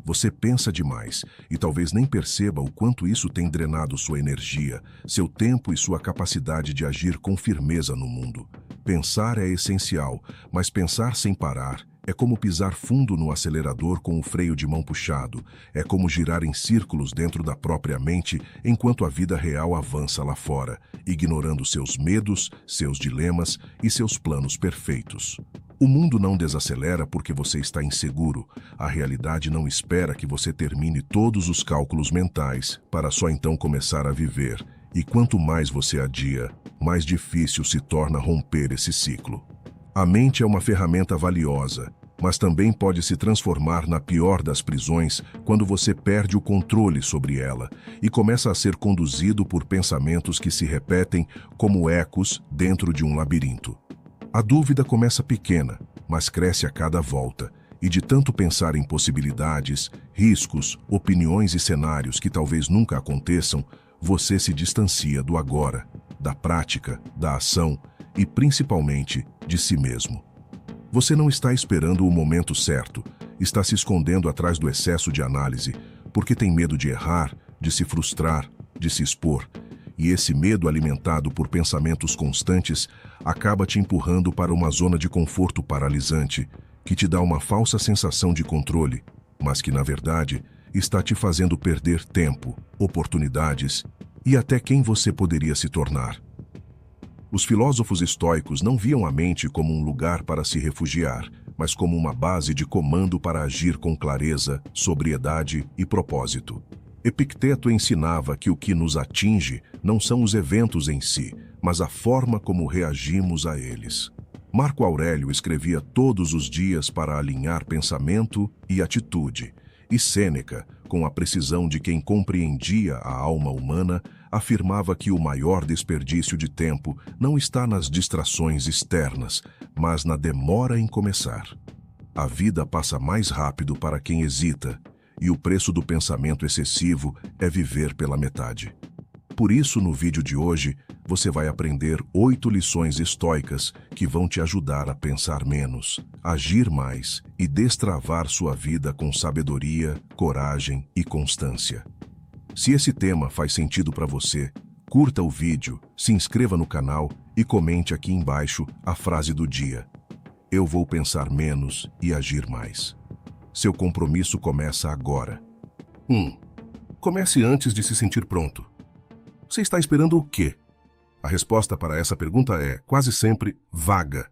Você pensa demais e talvez nem perceba o quanto isso tem drenado sua energia, seu tempo e sua capacidade de agir com firmeza no mundo. Pensar é essencial, mas pensar sem parar é como pisar fundo no acelerador com o freio de mão puxado, é como girar em círculos dentro da própria mente enquanto a vida real avança lá fora, ignorando seus medos, seus dilemas e seus planos perfeitos. O mundo não desacelera porque você está inseguro. A realidade não espera que você termine todos os cálculos mentais para só então começar a viver. E quanto mais você adia, mais difícil se torna romper esse ciclo. A mente é uma ferramenta valiosa, mas também pode se transformar na pior das prisões quando você perde o controle sobre ela e começa a ser conduzido por pensamentos que se repetem como ecos dentro de um labirinto. A dúvida começa pequena, mas cresce a cada volta, e de tanto pensar em possibilidades, riscos, opiniões e cenários que talvez nunca aconteçam, você se distancia do agora, da prática, da ação e, principalmente, de si mesmo. Você não está esperando o momento certo, está se escondendo atrás do excesso de análise, porque tem medo de errar, de se frustrar, de se expor. E esse medo alimentado por pensamentos constantes acaba te empurrando para uma zona de conforto paralisante, que te dá uma falsa sensação de controle, mas que, na verdade, está te fazendo perder tempo, oportunidades e até quem você poderia se tornar. Os filósofos estoicos não viam a mente como um lugar para se refugiar, mas como uma base de comando para agir com clareza, sobriedade e propósito. Epicteto ensinava que o que nos atinge não são os eventos em si, mas a forma como reagimos a eles. Marco Aurélio escrevia todos os dias para alinhar pensamento e atitude, e Sêneca, com a precisão de quem compreendia a alma humana, afirmava que o maior desperdício de tempo não está nas distrações externas, mas na demora em começar. A vida passa mais rápido para quem hesita, e o preço do pensamento excessivo é viver pela metade. Por isso, no vídeo de hoje, você vai aprender 8 lições estoicas que vão te ajudar a pensar menos, agir mais e destravar sua vida com sabedoria, coragem e constância. Se esse tema faz sentido para você, curta o vídeo, se inscreva no canal e comente aqui embaixo a frase do dia. Eu vou pensar menos e agir mais. Seu compromisso começa agora. 1. Comece antes de se sentir pronto. Você está esperando o quê? A resposta para essa pergunta é, quase sempre, vaga.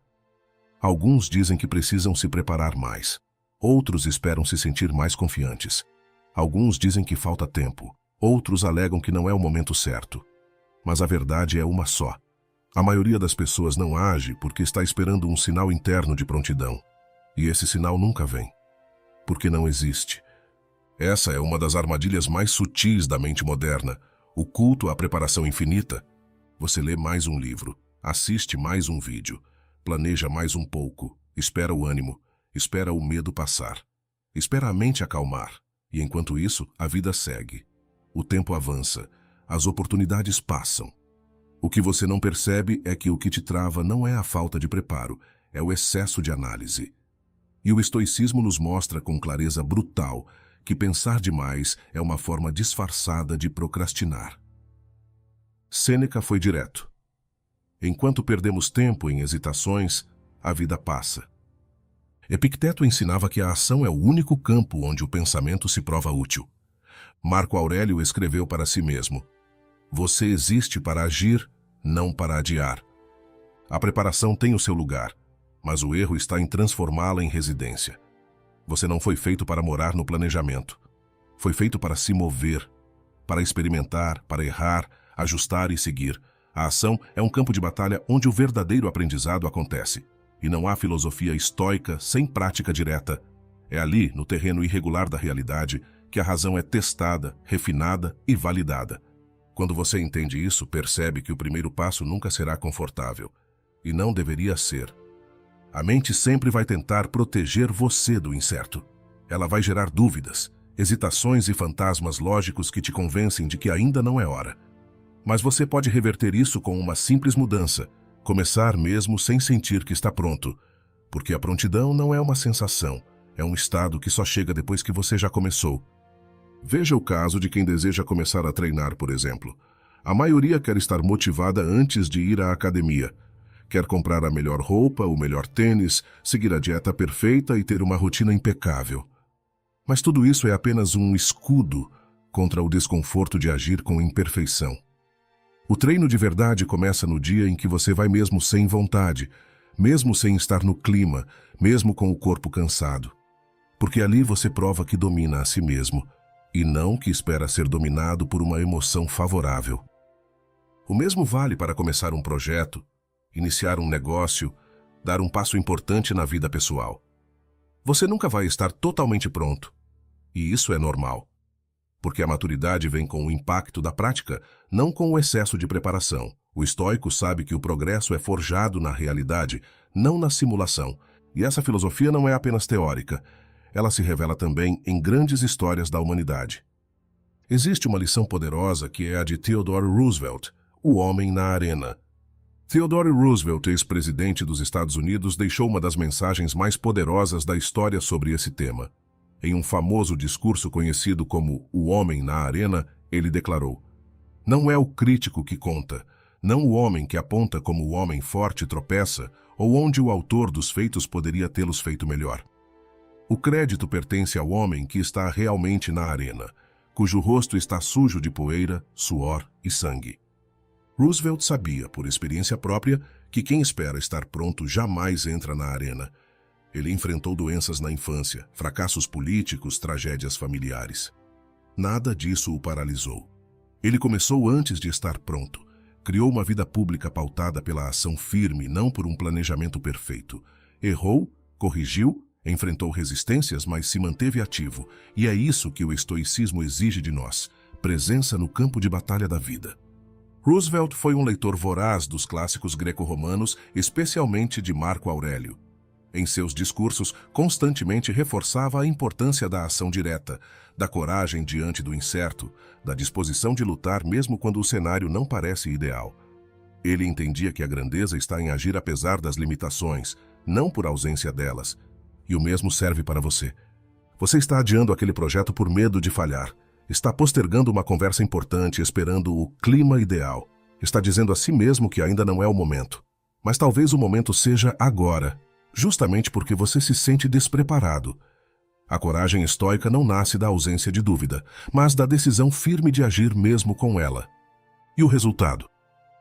Alguns dizem que precisam se preparar mais. Outros esperam se sentir mais confiantes. Alguns dizem que falta tempo. Outros alegam que não é o momento certo. Mas a verdade é uma só. A maioria das pessoas não age porque está esperando um sinal interno de prontidão. E esse sinal nunca vem. Porque não existe. Essa é uma das armadilhas mais sutis da mente moderna, o culto à preparação infinita. Você lê mais um livro, assiste mais um vídeo, planeja mais um pouco, espera o ânimo, espera o medo passar, espera a mente acalmar, e enquanto isso, a vida segue. O tempo avança, as oportunidades passam. O que você não percebe é que o que te trava não é a falta de preparo, é o excesso de análise. E o estoicismo nos mostra com clareza brutal que pensar demais é uma forma disfarçada de procrastinar. Sêneca foi direto. Enquanto perdemos tempo em hesitações, a vida passa. Epicteto ensinava que a ação é o único campo onde o pensamento se prova útil. Marco Aurélio escreveu para si mesmo: você existe para agir, não para adiar. A preparação tem o seu lugar, mas o erro está em transformá-la em residência. Você não foi feito para morar no planejamento. Foi feito para se mover, para experimentar, para errar, ajustar e seguir. A ação é um campo de batalha onde o verdadeiro aprendizado acontece. E não há filosofia estoica sem prática direta. É ali, no terreno irregular da realidade, que a razão é testada, refinada e validada. Quando você entende isso, percebe que o primeiro passo nunca será confortável. E não deveria ser. A mente sempre vai tentar proteger você do incerto. Ela vai gerar dúvidas, hesitações e fantasmas lógicos que te convencem de que ainda não é hora. Mas você pode reverter isso com uma simples mudança, começar mesmo sem sentir que está pronto, porque a prontidão não é uma sensação, É um estado que só chega depois que você já começou. Veja o caso de quem deseja começar a treinar, por exemplo. A maioria quer estar motivada antes de ir à academia. Quer comprar a melhor roupa, o melhor tênis, seguir a dieta perfeita e ter uma rotina impecável. Mas tudo isso é apenas um escudo contra o desconforto de agir com imperfeição. O treino de verdade começa no dia em que você vai mesmo sem vontade, mesmo sem estar no clima, mesmo com o corpo cansado. Porque ali você prova que domina a si mesmo, e não que espera ser dominado por uma emoção favorável. O mesmo vale para começar um projeto, iniciar um negócio, dar um passo importante na vida pessoal. Você nunca vai estar totalmente pronto, e isso é normal. Porque a maturidade vem com o impacto da prática, não com o excesso de preparação. O estoico sabe que o progresso é forjado na realidade, não na simulação. E essa filosofia não é apenas teórica. Ela se revela também em grandes histórias da humanidade. Existe uma lição poderosa que é a de Theodore Roosevelt, o homem na arena. Theodore Roosevelt, ex-presidente dos Estados Unidos, deixou uma das mensagens mais poderosas da história sobre esse tema. Em um famoso discurso conhecido como O Homem na Arena, ele declarou: "Não é o crítico que conta, não o homem que aponta como o homem forte tropeça ou onde o autor dos feitos poderia tê-los feito melhor. O crédito pertence ao homem que está realmente na arena, cujo rosto está sujo de poeira, suor e sangue." Roosevelt sabia, por experiência própria, que quem espera estar pronto jamais entra na arena. Ele enfrentou doenças na infância, fracassos políticos, tragédias familiares. Nada disso o paralisou. Ele começou antes de estar pronto. Criou uma vida pública pautada pela ação firme, não por um planejamento perfeito. Errou, corrigiu, enfrentou resistências, mas se manteve ativo. E é isso que o estoicismo exige de nós: presença no campo de batalha da vida. Roosevelt foi um leitor voraz dos clássicos greco-romanos, especialmente de Marco Aurélio. Em seus discursos, constantemente reforçava a importância da ação direta, da coragem diante do incerto, da disposição de lutar mesmo quando o cenário não parece ideal. Ele entendia que a grandeza está em agir apesar das limitações, não por ausência delas. E o mesmo serve para você. Você está adiando aquele projeto por medo de falhar. Está postergando uma conversa importante, esperando o clima ideal. Está dizendo a si mesmo que ainda não é o momento. Mas talvez o momento seja agora, justamente porque você se sente despreparado. A coragem estoica não nasce da ausência de dúvida, mas da decisão firme de agir mesmo com ela. E o resultado?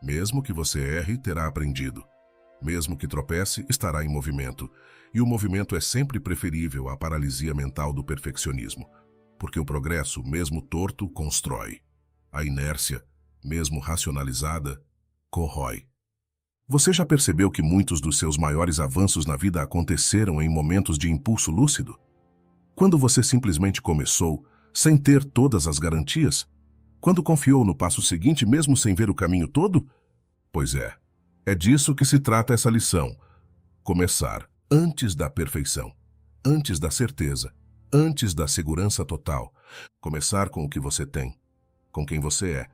Mesmo que você erre, terá aprendido. Mesmo que tropece, estará em movimento. E o movimento é sempre preferível à paralisia mental do perfeccionismo. Porque o progresso, mesmo torto, constrói. A inércia, mesmo racionalizada, corrói. Você já percebeu que muitos dos seus maiores avanços na vida aconteceram em momentos de impulso lúcido? Quando você simplesmente começou, sem ter todas as garantias? Quando confiou no passo seguinte mesmo sem ver o caminho todo? Pois é disso que se trata essa lição. Começar antes da perfeição, antes da certeza, antes da segurança total. Começar com o que você tem, com quem você é.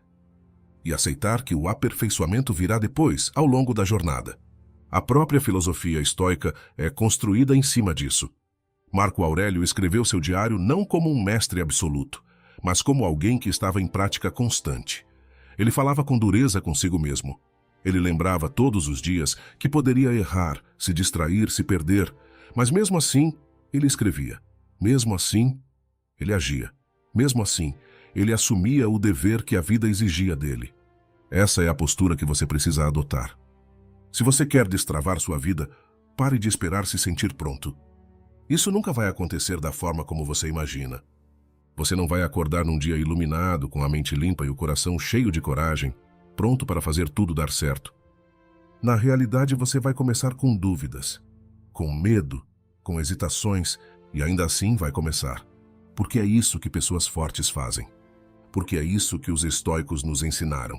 E aceitar que o aperfeiçoamento virá depois, ao longo da jornada. A própria filosofia estoica é construída em cima disso. Marco Aurélio escreveu seu diário não como um mestre absoluto, mas como alguém que estava em prática constante. Ele falava com dureza consigo mesmo. Ele lembrava todos os dias que poderia errar, se distrair, se perder, mas mesmo assim, ele escrevia. Mesmo assim, ele agia. Mesmo assim, ele assumia o dever que a vida exigia dele. Essa é a postura que você precisa adotar. Se você quer destravar sua vida, pare de esperar se sentir pronto. Isso nunca vai acontecer da forma como você imagina. Você não vai acordar num dia iluminado, com a mente limpa e o coração cheio de coragem, pronto para fazer tudo dar certo. Na realidade, você vai começar com dúvidas, com medo, com hesitações, e ainda assim vai começar. Porque é isso que pessoas fortes fazem. Porque é isso que os estoicos nos ensinaram.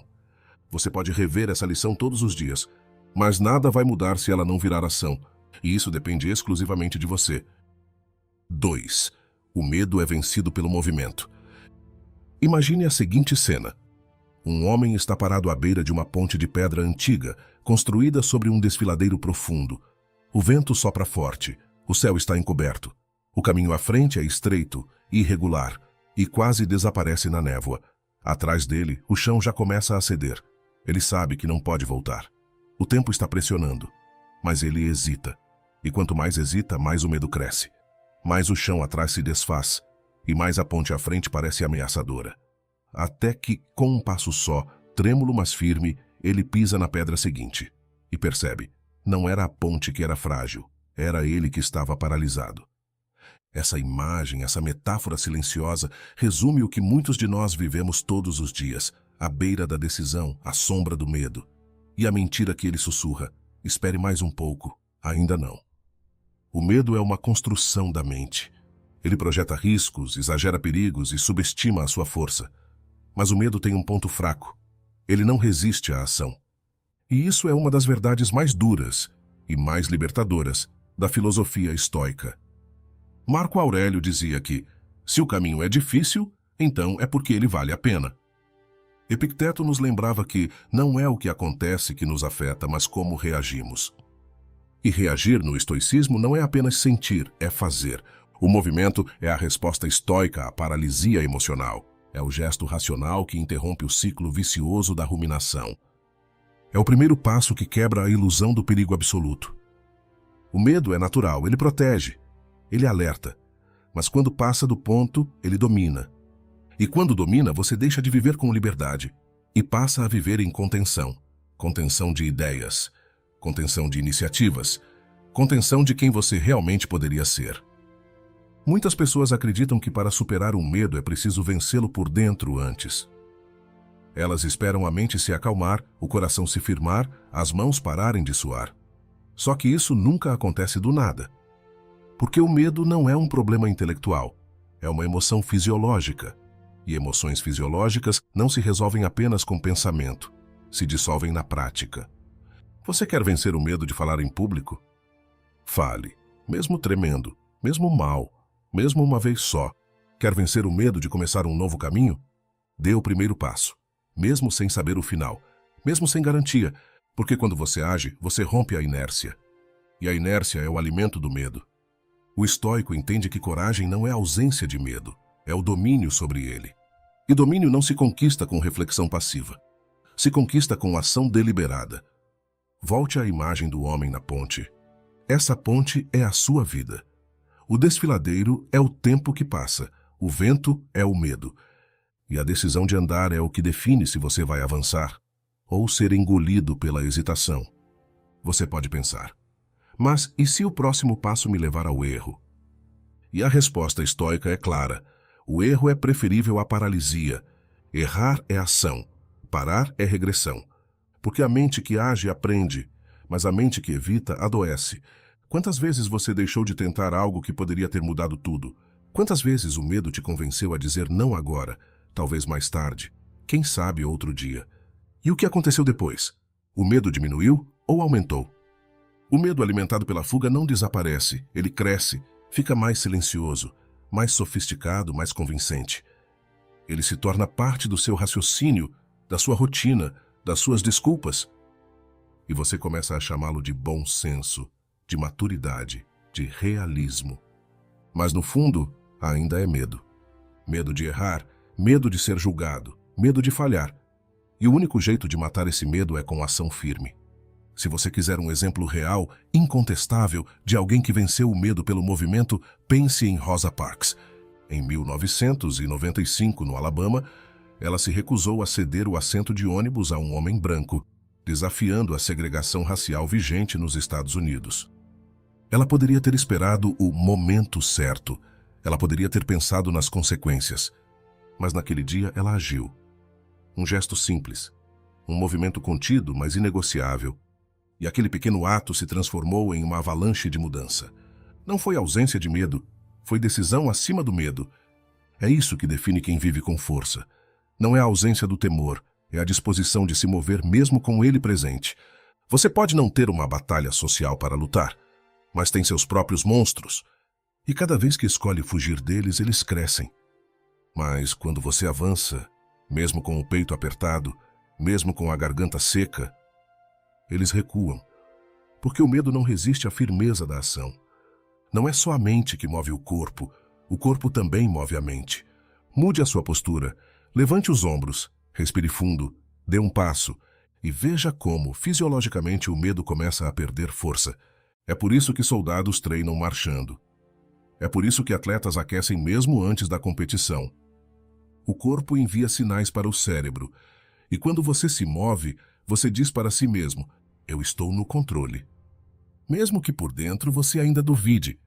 Você pode rever essa lição todos os dias, mas nada vai mudar se ela não virar ação, e isso depende exclusivamente de você. 2. O medo é vencido pelo movimento. Imagine a seguinte cena. Um homem está parado à beira de uma ponte de pedra antiga, construída sobre um desfiladeiro profundo. O vento sopra forte, o céu está encoberto. O caminho à frente é estreito, irregular e quase desaparece na névoa. Atrás dele, o chão já começa a ceder. Ele sabe que não pode voltar. O tempo está pressionando, mas ele hesita. E quanto mais hesita, mais o medo cresce. Mais o chão atrás se desfaz e mais a ponte à frente parece ameaçadora. Até que, com um passo só, trêmulo mas firme, ele pisa na pedra seguinte e percebe, não era a ponte que era frágil, era ele que estava paralisado. Essa imagem, essa metáfora silenciosa, resume o que muitos de nós vivemos todos os dias, à beira da decisão, à sombra do medo. E a mentira que ele sussurra, espere mais um pouco, ainda não. O medo é uma construção da mente. Ele projeta riscos, exagera perigos e subestima a sua força. Mas o medo tem um ponto fraco. Ele não resiste à ação. E isso é uma das verdades mais duras e mais libertadoras da filosofia estoica. Marco Aurélio dizia que, se o caminho é difícil, então é porque ele vale a pena. Epicteto nos lembrava que não é o que acontece que nos afeta, mas como reagimos. E reagir no estoicismo não é apenas sentir, é fazer. O movimento é a resposta estoica à paralisia emocional. É o gesto racional que interrompe o ciclo vicioso da ruminação. É o primeiro passo que quebra a ilusão do perigo absoluto. O medo é natural, ele protege, ele alerta. Mas quando passa do ponto, ele domina. E quando domina, você deixa de viver com liberdade e passa a viver em contenção. Contenção de ideias, contenção de iniciativas, contenção de quem você realmente poderia ser. Muitas pessoas acreditam que para superar um medo é preciso vencê-lo por dentro antes. Elas esperam a mente se acalmar, o coração se firmar, as mãos pararem de suar. Só que isso nunca acontece do nada. Porque o medo não é um problema intelectual, é uma emoção fisiológica. E emoções fisiológicas não se resolvem apenas com pensamento, se dissolvem na prática. Você quer vencer o medo de falar em público? Fale, mesmo tremendo, mesmo mal, mesmo uma vez só. Quer vencer o medo de começar um novo caminho? Dê o primeiro passo, mesmo sem saber o final, mesmo sem garantia, porque quando você age, você rompe a inércia. E a inércia é o alimento do medo. O estoico entende que coragem não é ausência de medo, é o domínio sobre ele. E domínio não se conquista com reflexão passiva. Se conquista com ação deliberada. Volte à imagem do homem na ponte. Essa ponte é a sua vida. O desfiladeiro é o tempo que passa. O vento é o medo. E a decisão de andar é o que define se você vai avançar ou ser engolido pela hesitação. Você pode pensar, mas e se o próximo passo me levar ao erro? E a resposta estoica é clara. O erro é preferível à paralisia. Errar é ação. Parar é regressão. Porque a mente que age aprende, mas a mente que evita adoece. Quantas vezes você deixou de tentar algo que poderia ter mudado tudo? Quantas vezes o medo te convenceu a dizer não agora, talvez mais tarde, quem sabe outro dia? E o que aconteceu depois? O medo diminuiu ou aumentou? O medo alimentado pela fuga não desaparece, ele cresce, fica mais silencioso, mais sofisticado, mais convincente. Ele se torna parte do seu raciocínio, da sua rotina, das suas desculpas. E você começa a chamá-lo de bom senso, de maturidade, de realismo. Mas no fundo, ainda é medo. Medo de errar, medo de ser julgado, medo de falhar. E o único jeito de matar esse medo é com ação firme. Se você quiser um exemplo real, incontestável, de alguém que venceu o medo pelo movimento, pense em Rosa Parks. Em 1995, no Alabama, ela se recusou a ceder o assento de ônibus a um homem branco, desafiando a segregação racial vigente nos Estados Unidos. Ela poderia ter esperado o momento certo. Ela poderia ter pensado nas consequências. Mas naquele dia ela agiu. Um gesto simples. Um movimento contido, mas inegociável. E aquele pequeno ato se transformou em uma avalanche de mudança. Não foi ausência de medo, foi decisão acima do medo. É isso que define quem vive com força. Não é a ausência do temor, é a disposição de se mover mesmo com ele presente. Você pode não ter uma batalha social para lutar, mas tem seus próprios monstros. E cada vez que escolhe fugir deles, eles crescem. Mas quando você avança, mesmo com o peito apertado, mesmo com a garganta seca, eles recuam, porque o medo não resiste à firmeza da ação. Não é só a mente que move o corpo também move a mente. Mude a sua postura, levante os ombros, respire fundo, dê um passo e veja como, fisiologicamente, o medo começa a perder força. É por isso que soldados treinam marchando. É por isso que atletas aquecem mesmo antes da competição. O corpo envia sinais para o cérebro, e quando você se move, você diz para si mesmo: eu estou no controle. Mesmo que por dentro você ainda duvide.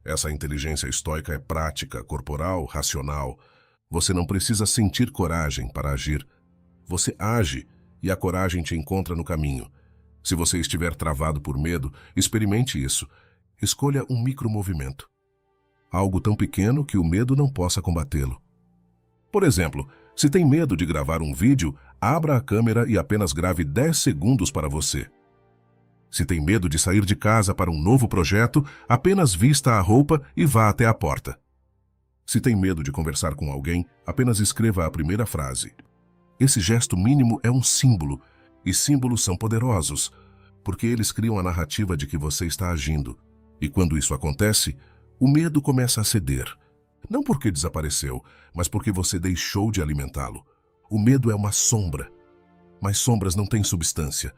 Essa inteligência estoica é prática, corporal, racional. Você não precisa sentir coragem para agir. Você age e a coragem te encontra no caminho. Se você estiver travado por medo, experimente isso. Escolha um micromovimento. Algo tão pequeno que o medo não possa combatê-lo. Por exemplo, se tem medo de gravar um vídeo, abra a câmera e apenas grave 10 segundos para você. Se tem medo de sair de casa para um novo projeto, apenas vista a roupa e vá até a porta. Se tem medo de conversar com alguém, apenas escreva a primeira frase. Esse gesto mínimo é um símbolo, e símbolos são poderosos, porque eles criam a narrativa de que você está agindo. E quando isso acontece, o medo começa a ceder. Não porque desapareceu, mas porque você deixou de alimentá-lo. O medo é uma sombra, mas sombras não têm substância.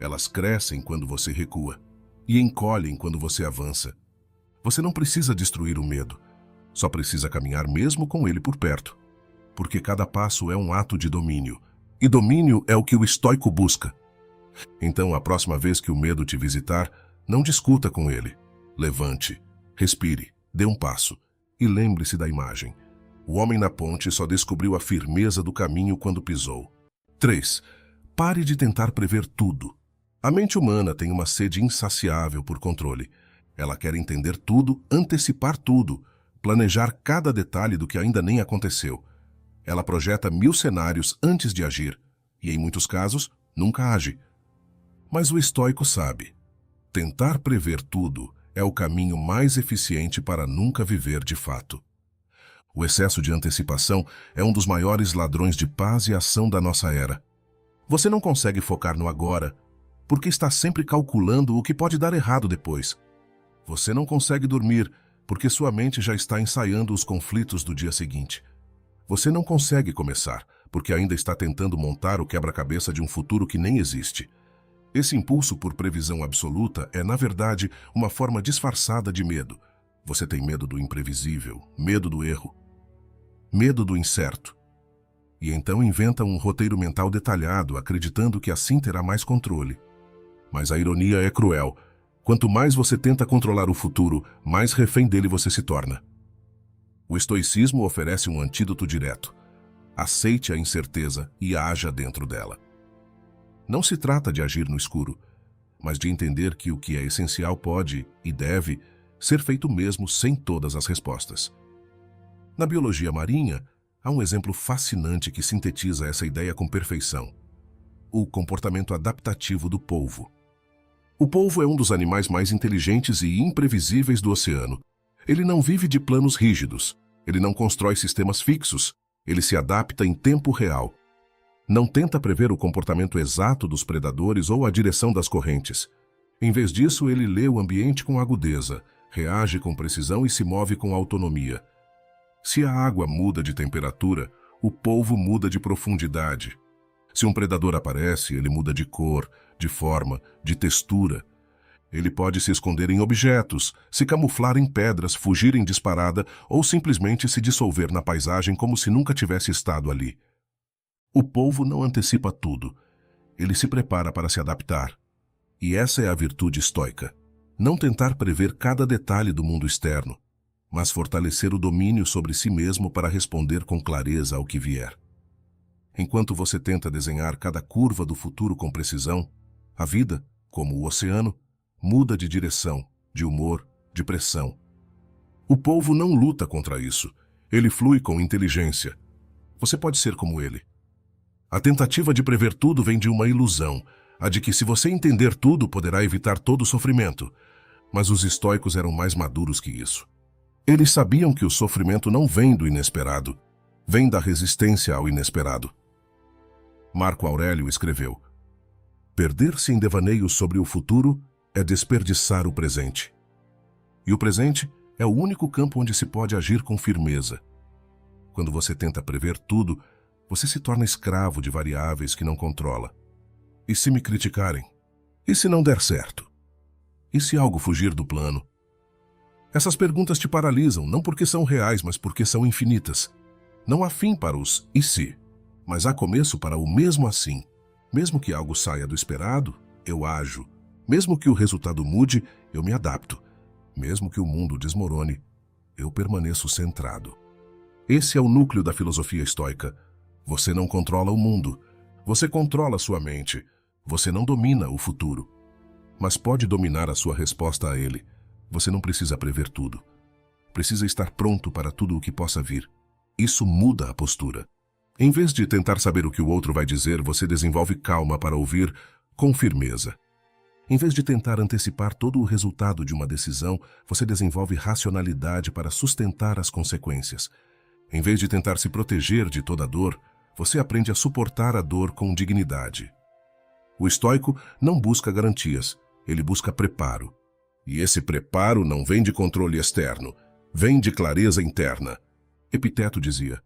Elas crescem quando você recua e encolhem quando você avança. Você não precisa destruir o medo, só precisa caminhar mesmo com ele por perto. Porque cada passo é um ato de domínio, e domínio é o que o estoico busca. Então, a próxima vez que o medo te visitar, não discuta com ele. Levante, respire, dê um passo e lembre-se da imagem. O homem na ponte só descobriu a firmeza do caminho quando pisou. 3. Pare de tentar prever tudo. A mente humana tem uma sede insaciável por controle. Ela quer entender tudo, antecipar tudo, planejar cada detalhe do que ainda nem aconteceu. Ela projeta 1000 cenários antes de agir, e em muitos casos, nunca age. Mas o estoico sabe. Tentar prever tudo é o caminho mais eficiente para nunca viver de fato. O excesso de antecipação é um dos maiores ladrões de paz e ação da nossa era. Você não consegue focar no agora, porque está sempre calculando o que pode dar errado depois. Você não consegue dormir, porque sua mente já está ensaiando os conflitos do dia seguinte. Você não consegue começar, porque ainda está tentando montar o quebra-cabeça de um futuro que nem existe. Esse impulso por previsão absoluta é, na verdade, uma forma disfarçada de medo. Você tem medo do imprevisível, medo do erro, medo do incerto. E então inventa um roteiro mental detalhado, acreditando que assim terá mais controle. Mas a ironia é cruel. Quanto mais você tenta controlar o futuro, mais refém dele você se torna. O estoicismo oferece um antídoto direto. Aceite a incerteza e haja dentro dela. Não se trata de agir no escuro, mas de entender que o que é essencial pode, e deve, ser feito mesmo sem todas as respostas. Na biologia marinha, há um exemplo fascinante que sintetiza essa ideia com perfeição: o comportamento adaptativo do polvo. O polvo é um dos animais mais inteligentes e imprevisíveis do oceano. Ele não vive de planos rígidos, ele não constrói sistemas fixos, ele se adapta em tempo real. Não tenta prever o comportamento exato dos predadores ou a direção das correntes. Em vez disso, ele lê o ambiente com agudeza, reage com precisão e se move com autonomia. Se a água muda de temperatura, o polvo muda de profundidade. Se um predador aparece, ele muda de cor, de forma, de textura. Ele pode se esconder em objetos, se camuflar em pedras, fugir em disparada ou simplesmente se dissolver na paisagem como se nunca tivesse estado ali. O polvo não antecipa tudo. Ele se prepara para se adaptar. E essa é a virtude estoica. Não tentar prever cada detalhe do mundo externo, mas fortalecer o domínio sobre si mesmo para responder com clareza ao que vier. Enquanto você tenta desenhar cada curva do futuro com precisão, a vida, como o oceano, muda de direção, de humor, de pressão. O polvo não luta contra isso. Ele flui com inteligência. Você pode ser como ele. A tentativa de prever tudo vem de uma ilusão, a de que se você entender tudo, poderá evitar todo o sofrimento. Mas os estoicos eram mais maduros que isso. Eles sabiam que o sofrimento não vem do inesperado, vem da resistência ao inesperado. Marco Aurélio escreveu: perder-se em devaneios sobre o futuro é desperdiçar o presente. E o presente é o único campo onde se pode agir com firmeza. Quando você tenta prever tudo, você se torna escravo de variáveis que não controla. E se me criticarem? E se não der certo? E se algo fugir do plano? Essas perguntas te paralisam, não porque são reais, mas porque são infinitas. Não há fim para os "e se", mas há começo para o "mesmo assim". Mesmo que algo saia do esperado, eu ajo. Mesmo que o resultado mude, eu me adapto. Mesmo que o mundo desmorone, eu permaneço centrado. Esse é o núcleo da filosofia estoica. Você não controla o mundo. Você controla sua mente. Você não domina o futuro. Mas pode dominar a sua resposta a ele. Você não precisa prever tudo. Precisa estar pronto para tudo o que possa vir. Isso muda a postura. Em vez de tentar saber o que o outro vai dizer, você desenvolve calma para ouvir com firmeza. Em vez de tentar antecipar todo o resultado de uma decisão, você desenvolve racionalidade para sustentar as consequências. Em vez de tentar se proteger de toda dor, você aprende a suportar a dor com dignidade. O estoico não busca garantias, ele busca preparo. E esse preparo não vem de controle externo, vem de clareza interna. Epiteto dizia: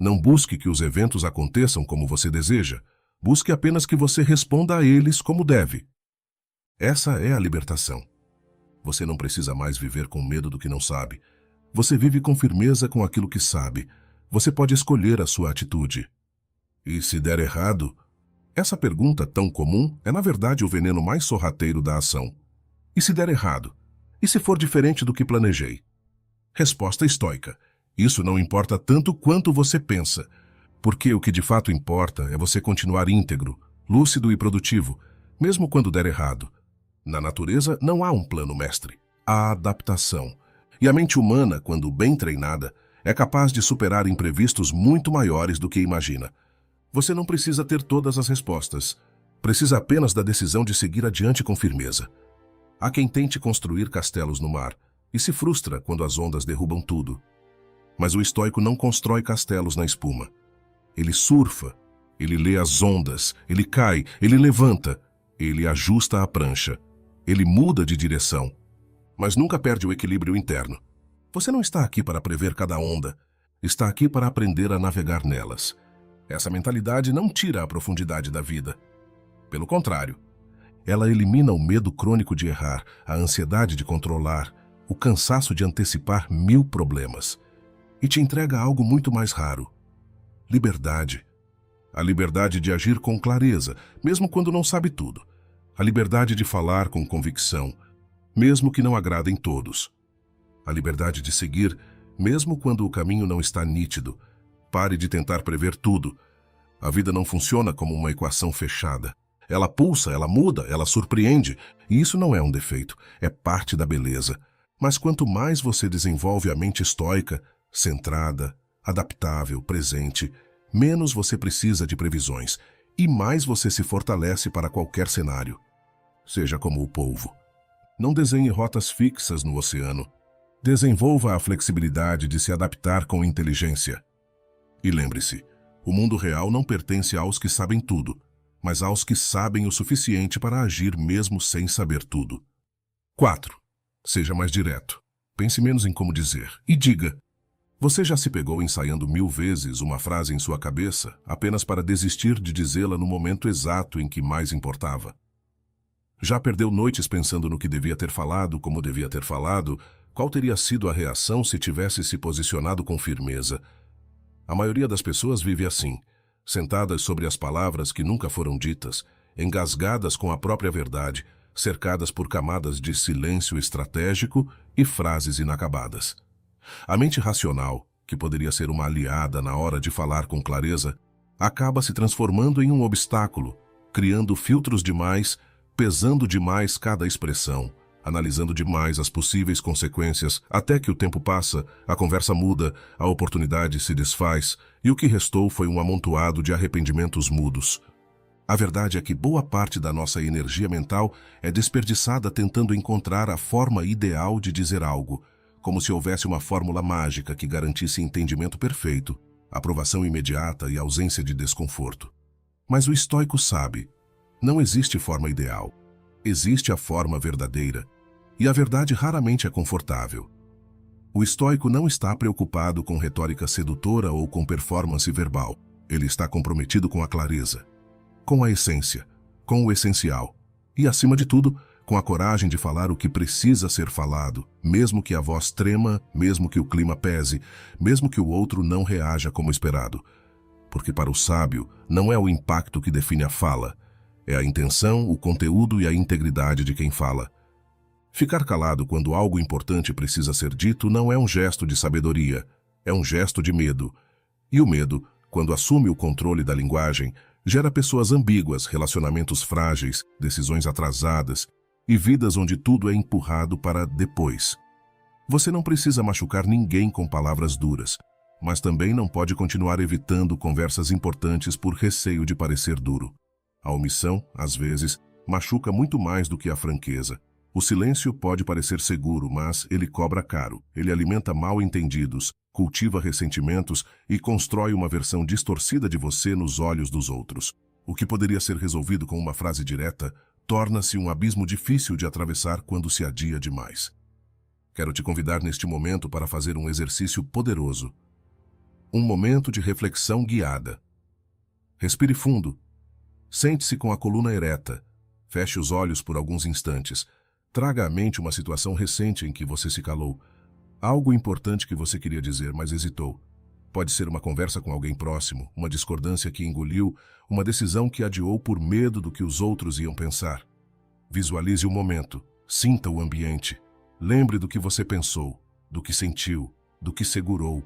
não busque que os eventos aconteçam como você deseja, busque apenas que você responda a eles como deve. Essa é a libertação. Você não precisa mais viver com medo do que não sabe. Você vive com firmeza com aquilo que sabe. Você pode escolher a sua atitude. E se der errado? Essa pergunta tão comum é, na verdade, o veneno mais sorrateiro da ação. E se der errado? E se for diferente do que planejei? Resposta estoica: isso não importa tanto quanto você pensa, porque o que de fato importa é você continuar íntegro, lúcido e produtivo, mesmo quando der errado. Na natureza não há um plano mestre, há adaptação. E a mente humana, quando bem treinada, é capaz de superar imprevistos muito maiores do que imagina. Você não precisa ter todas as respostas, precisa apenas da decisão de seguir adiante com firmeza. Há quem tente construir castelos no mar e se frustra quando as ondas derrubam tudo. Mas o estoico não constrói castelos na espuma. Ele surfa, ele lê as ondas, ele cai, ele levanta, ele ajusta a prancha, ele muda de direção, mas nunca perde o equilíbrio interno. Você não está aqui para prever cada onda, está aqui para aprender a navegar nelas. Essa mentalidade não tira a profundidade da vida. Pelo contrário, ela elimina o medo crônico de errar, a ansiedade de controlar, o cansaço de antecipar 1000 problemas. E te entrega algo muito mais raro: liberdade. A liberdade de agir com clareza, mesmo quando não sabe tudo. A liberdade de falar com convicção, mesmo que não agradem todos. A liberdade de seguir, mesmo quando o caminho não está nítido. Pare de tentar prever tudo. A vida não funciona como uma equação fechada. Ela pulsa, ela muda, ela surpreende. E isso não é um defeito, é parte da beleza. Mas quanto mais você desenvolve a mente estoica, centrada, adaptável, presente, menos você precisa de previsões e mais você se fortalece para qualquer cenário. Seja como o polvo. Não desenhe rotas fixas no oceano. Desenvolva a flexibilidade de se adaptar com inteligência. E lembre-se, o mundo real não pertence aos que sabem tudo, mas aos que sabem o suficiente para agir mesmo sem saber tudo. 4. Seja mais direto. Pense menos em como dizer. E diga: você já se pegou ensaiando 1000 vezes uma frase em sua cabeça apenas para desistir de dizê-la no momento exato em que mais importava? Já perdeu noites pensando no que devia ter falado, como devia ter falado, qual teria sido a reação se tivesse se posicionado com firmeza? A maioria das pessoas vive assim, sentadas sobre as palavras que nunca foram ditas, engasgadas com a própria verdade, cercadas por camadas de silêncio estratégico e frases inacabadas. A mente racional, que poderia ser uma aliada na hora de falar com clareza, acaba se transformando em um obstáculo, criando filtros demais, pesando demais cada expressão, analisando demais as possíveis consequências, até que o tempo passa, a conversa muda, a oportunidade se desfaz, e o que restou foi um amontoado de arrependimentos mudos. A verdade é que boa parte da nossa energia mental é desperdiçada tentando encontrar a forma ideal de dizer algo, como se houvesse uma fórmula mágica que garantisse entendimento perfeito, aprovação imediata e ausência de desconforto. Mas o estoico sabe: não existe forma ideal. Existe a forma verdadeira. E a verdade raramente é confortável. O estoico não está preocupado com retórica sedutora ou com performance verbal. Ele está comprometido com a clareza, com a essência, com o essencial. E, acima de tudo, com a coragem de falar o que precisa ser falado, mesmo que a voz trema, mesmo que o clima pese, mesmo que o outro não reaja como esperado. Porque para o sábio, não é o impacto que define a fala, é a intenção, o conteúdo e a integridade de quem fala. Ficar calado quando algo importante precisa ser dito não é um gesto de sabedoria, é um gesto de medo. E o medo, quando assume o controle da linguagem, gera pessoas ambíguas, relacionamentos frágeis, decisões atrasadas e vidas onde tudo é empurrado para depois. Você não precisa machucar ninguém com palavras duras, mas também não pode continuar evitando conversas importantes por receio de parecer duro. A omissão, às vezes, machuca muito mais do que a franqueza. O silêncio pode parecer seguro, mas ele cobra caro. Ele alimenta mal-entendidos, cultiva ressentimentos e constrói uma versão distorcida de você nos olhos dos outros. O que poderia ser resolvido com uma frase direta torna-se um abismo difícil de atravessar quando se adia demais. Quero te convidar neste momento para fazer um exercício poderoso. Um momento de reflexão guiada. Respire fundo. Sente-se com a coluna ereta. Feche os olhos por alguns instantes. Traga à mente uma situação recente em que você se calou. Algo importante que você queria dizer, mas hesitou. Pode ser uma conversa com alguém próximo, uma discordância que engoliu, uma decisão que adiou por medo do que os outros iam pensar. Visualize o momento. Sinta o ambiente. Lembre do que você pensou, do que sentiu, do que segurou.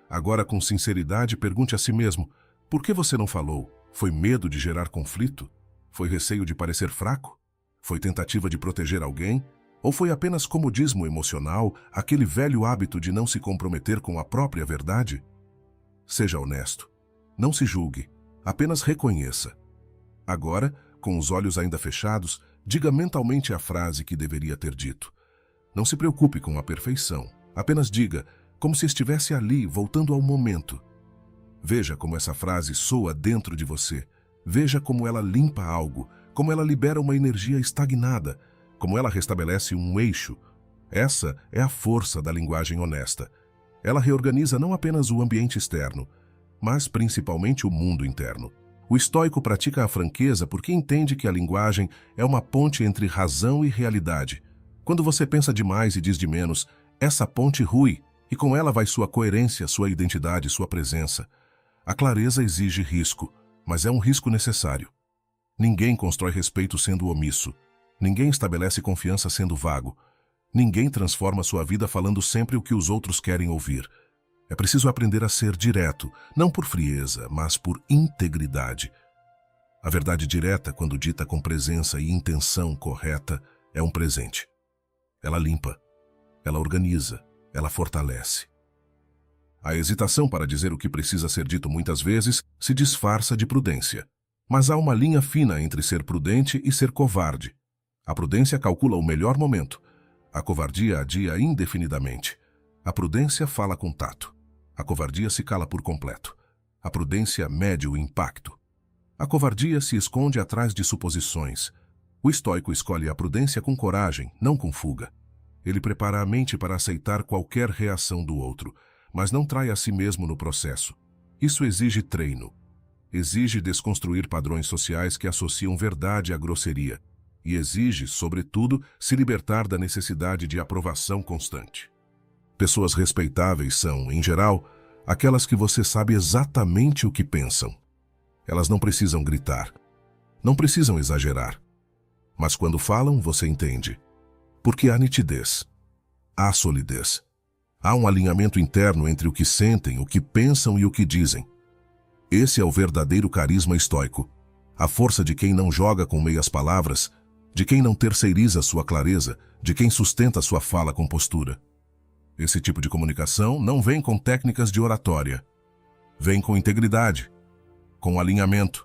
Agora, com sinceridade, pergunte a si mesmo: por que você não falou? Foi medo de gerar conflito? Foi receio de parecer fraco? Foi tentativa de proteger alguém? Ou foi apenas comodismo emocional, aquele velho hábito de não se comprometer com a própria verdade? Seja honesto. Não se julgue. Apenas reconheça. Agora, com os olhos ainda fechados, diga mentalmente a frase que deveria ter dito. Não se preocupe com a perfeição. Apenas diga, como se estivesse ali, voltando ao momento. Veja como essa frase soa dentro de você. Veja como ela limpa algo, como ela libera uma energia estagnada, como ela restabelece um eixo. Essa é a força da linguagem honesta. Ela reorganiza não apenas o ambiente externo, mas principalmente o mundo interno. O estoico pratica a franqueza porque entende que a linguagem é uma ponte entre razão e realidade. Quando você pensa demais e diz de menos, essa ponte rui, e com ela vai sua coerência, sua identidade, sua presença. A clareza exige risco, mas é um risco necessário. Ninguém constrói respeito sendo omisso. Ninguém estabelece confiança sendo vago. Ninguém transforma sua vida falando sempre o que os outros querem ouvir. É preciso aprender a ser direto, não por frieza, mas por integridade. A verdade direta, quando dita com presença e intenção correta, é um presente. Ela limpa, ela organiza, ela fortalece. A hesitação para dizer o que precisa ser dito muitas vezes se disfarça de prudência. Mas há uma linha fina entre ser prudente e ser covarde. A prudência calcula o melhor momento. A covardia adia indefinidamente. A prudência fala com tato. A covardia se cala por completo. A prudência mede o impacto. A covardia se esconde atrás de suposições. O estoico escolhe a prudência com coragem, não com fuga. Ele prepara a mente para aceitar qualquer reação do outro, mas não trai a si mesmo no processo. Isso exige treino. Exige desconstruir padrões sociais que associam verdade à grosseria. E exige, sobretudo, se libertar da necessidade de aprovação constante. Pessoas respeitáveis são, em geral, aquelas que você sabe exatamente o que pensam. Elas não precisam gritar. Não precisam exagerar. Mas quando falam, você entende. Porque há nitidez. Há solidez. Há um alinhamento interno entre o que sentem, o que pensam e o que dizem. Esse é o verdadeiro carisma estoico. A força de quem não joga com meias palavras, de quem não terceiriza sua clareza, de quem sustenta sua fala com postura. Esse tipo de comunicação não vem com técnicas de oratória. Vem com integridade, com alinhamento,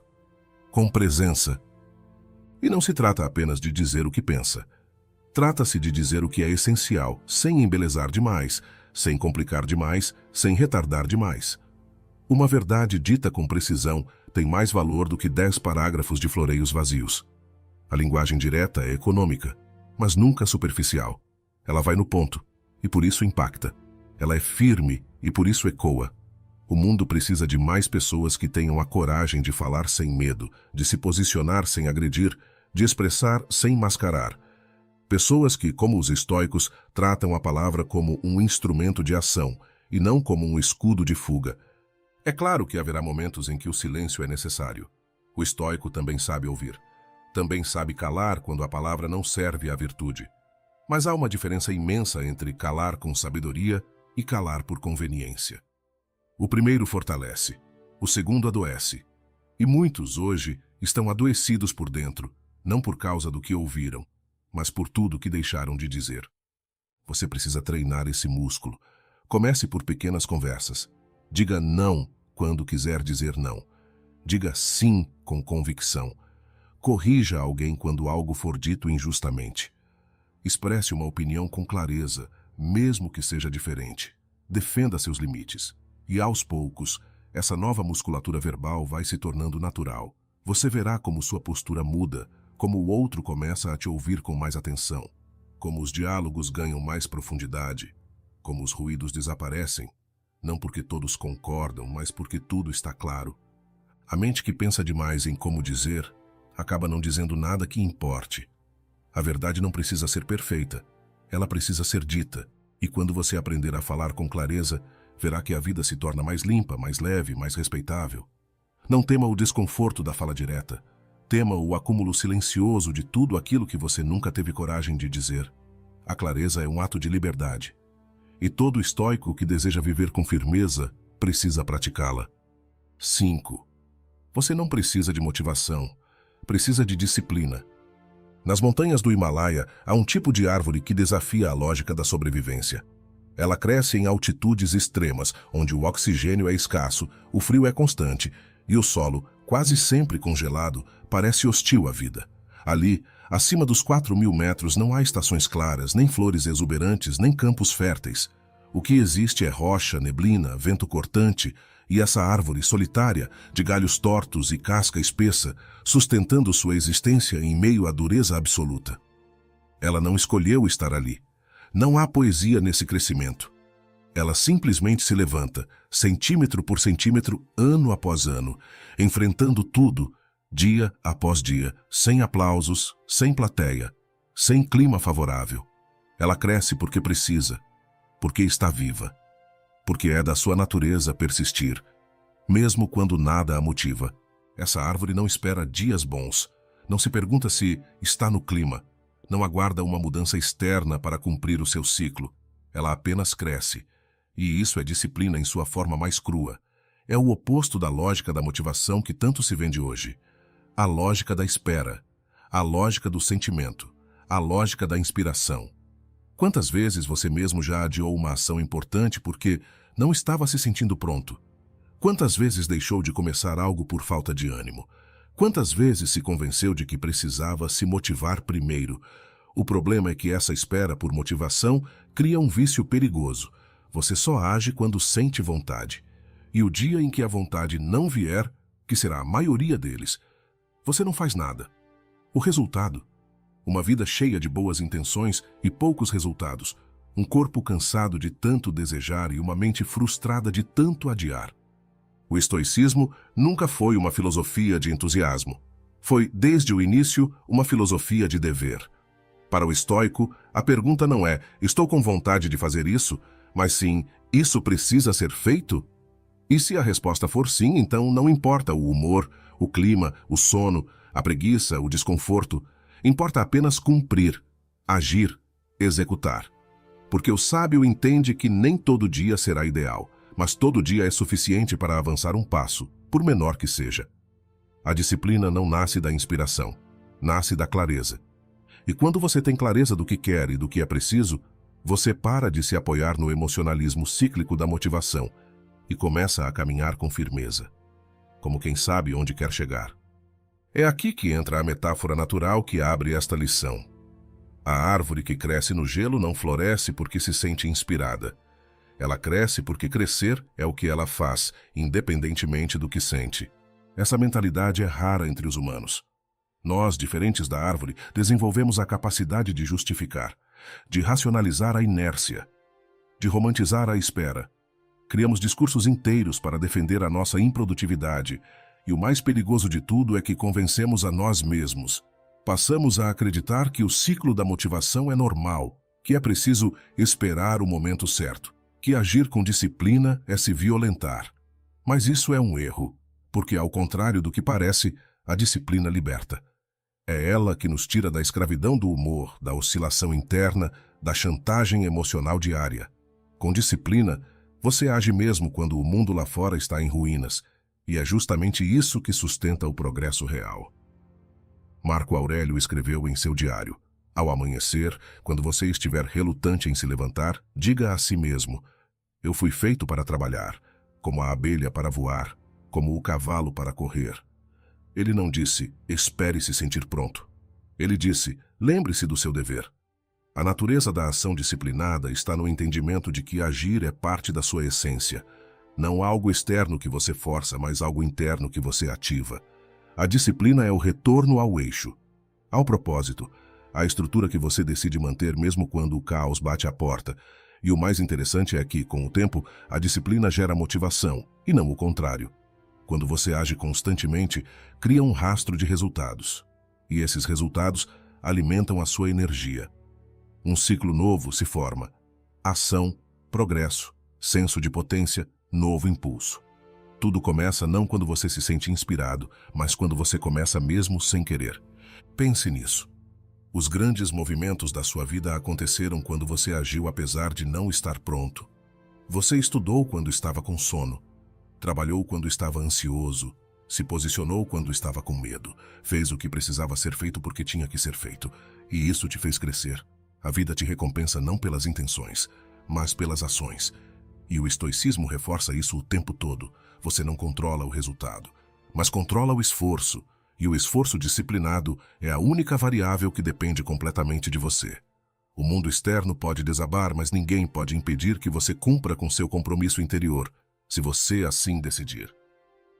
com presença. E não se trata apenas de dizer o que pensa. Trata-se de dizer o que é essencial, sem embelezar demais, sem complicar demais, sem retardar demais. Uma verdade dita com precisão tem mais valor do que 10 parágrafos de floreios vazios. A linguagem direta é econômica, mas nunca superficial. Ela vai no ponto, e por isso impacta. Ela é firme, e por isso ecoa. O mundo precisa de mais pessoas que tenham a coragem de falar sem medo, de se posicionar sem agredir, de expressar sem mascarar. Pessoas que, como os estoicos, tratam a palavra como um instrumento de ação, e não como um escudo de fuga. É claro que haverá momentos em que o silêncio é necessário. O estoico também sabe ouvir. Também sabe calar quando a palavra não serve à virtude. Mas há uma diferença imensa entre calar com sabedoria e calar por conveniência. O primeiro fortalece, o segundo adoece. E muitos, hoje, estão adoecidos por dentro, não por causa do que ouviram, mas por tudo que deixaram de dizer. Você precisa treinar esse músculo. Comece por pequenas conversas. Diga não quando quiser dizer não. Diga sim com convicção. Corrija alguém quando algo for dito injustamente. Expresse uma opinião com clareza, mesmo que seja diferente. Defenda seus limites. E aos poucos, essa nova musculatura verbal vai se tornando natural. Você verá como sua postura muda, como o outro começa a te ouvir com mais atenção, como os diálogos ganham mais profundidade, como os ruídos desaparecem, não porque todos concordam, mas porque tudo está claro. A mente que pensa demais em como dizer, acaba não dizendo nada que importe. A verdade não precisa ser perfeita, ela precisa ser dita, e quando você aprender a falar com clareza, verá que a vida se torna mais limpa, mais leve, mais respeitável. Não tema o desconforto da fala direta. Tema o acúmulo silencioso de tudo aquilo que você nunca teve coragem de dizer. A clareza é um ato de liberdade. E todo estoico que deseja viver com firmeza precisa praticá-la. 5. Você não precisa de motivação, precisa de disciplina. Nas montanhas do Himalaia, há um tipo de árvore que desafia a lógica da sobrevivência. Ela cresce em altitudes extremas, onde o oxigênio é escasso, o frio é constante e o solo, quase sempre congelado, parece hostil à vida. Ali, acima dos 4.000 metros, não há estações claras, nem flores exuberantes, nem campos férteis. O que existe é rocha, neblina, vento cortante e essa árvore solitária, de galhos tortos e casca espessa, sustentando sua existência em meio à dureza absoluta. Ela não escolheu estar ali. Não há poesia nesse crescimento. Ela simplesmente se levanta, centímetro por centímetro, ano após ano, enfrentando tudo, dia após dia, sem aplausos, sem plateia, sem clima favorável. Ela cresce porque precisa, porque está viva, porque é da sua natureza persistir, mesmo quando nada a motiva. Essa árvore não espera dias bons, não se pergunta se está no clima, não aguarda uma mudança externa para cumprir o seu ciclo. Ela apenas cresce. E isso é disciplina em sua forma mais crua. É o oposto da lógica da motivação que tanto se vende hoje. A lógica da espera, a lógica do sentimento, a lógica da inspiração. Quantas vezes você mesmo já adiou uma ação importante porque não estava se sentindo pronto? Quantas vezes deixou de começar algo por falta de ânimo? Quantas vezes se convenceu de que precisava se motivar primeiro? O problema é que essa espera por motivação cria um vício perigoso. Você só age quando sente vontade. E o dia em que a vontade não vier, que será a maioria deles, você não faz nada. O resultado? Uma vida cheia de boas intenções e poucos resultados. Um corpo cansado de tanto desejar e uma mente frustrada de tanto adiar. O estoicismo nunca foi uma filosofia de entusiasmo. Foi, desde o início, uma filosofia de dever. Para o estoico, a pergunta não é "estou com vontade de fazer isso?", mas sim "isso precisa ser feito?". E se a resposta for sim, então não importa o humor, o clima, o sono, a preguiça, o desconforto. Importa apenas cumprir, agir, executar. Porque o sábio entende que nem todo dia será ideal, mas todo dia é suficiente para avançar um passo, por menor que seja. A disciplina não nasce da inspiração, nasce da clareza. E quando você tem clareza do que quer e do que é preciso, você para de se apoiar no emocionalismo cíclico da motivação e começa a caminhar com firmeza, como quem sabe onde quer chegar. É aqui que entra a metáfora natural que abre esta lição. A árvore que cresce no gelo não floresce porque se sente inspirada. Ela cresce porque crescer é o que ela faz, independentemente do que sente. Essa mentalidade é rara entre os humanos. Nós, diferentes da árvore, desenvolvemos a capacidade de justificar. de racionalizar a inércia, de romantizar a espera. Criamos discursos inteiros para defender a nossa improdutividade, e o mais perigoso de tudo é que convencemos a nós mesmos. Passamos a acreditar que o ciclo da motivação é normal, que é preciso esperar o momento certo, que agir com disciplina é se violentar. Mas isso é um erro, porque, ao contrário do que parece, a disciplina liberta. É ela que nos tira da escravidão do humor, da oscilação interna, da chantagem emocional diária. Com disciplina, você age mesmo quando o mundo lá fora está em ruínas, e é justamente isso que sustenta o progresso real. Marco Aurélio escreveu em seu diário: ao amanhecer, quando você estiver relutante em se levantar, diga a si mesmo: eu fui feito para trabalhar, como a abelha para voar, como o cavalo para correr. Ele não disse: espere se sentir pronto. Ele disse: lembre-se do seu dever. A natureza da ação disciplinada está no entendimento de que agir é parte da sua essência. Não algo externo que você força, mas algo interno que você ativa. A disciplina é o retorno ao eixo. Ao propósito, a estrutura que você decide manter mesmo quando o caos bate à porta. E o mais interessante é que, com o tempo, a disciplina gera motivação, e não o contrário. Quando você age constantemente, cria um rastro de resultados. E esses resultados alimentam a sua energia. Um ciclo novo se forma. Ação, progresso, senso de potência, novo impulso. Tudo começa não quando você se sente inspirado, mas quando você começa mesmo sem querer. Pense nisso. Os grandes movimentos da sua vida aconteceram quando você agiu apesar de não estar pronto. Você estudou quando estava com sono, trabalhou quando estava ansioso, se posicionou quando estava com medo, fez o que precisava ser feito porque tinha que ser feito, e isso te fez crescer. A vida te recompensa não pelas intenções, mas pelas ações. E o estoicismo reforça isso o tempo todo. Você não controla o resultado, mas controla o esforço. E o esforço disciplinado é a única variável que depende completamente de você. O mundo externo pode desabar, mas ninguém pode impedir que você cumpra com seu compromisso interior, se você assim decidir.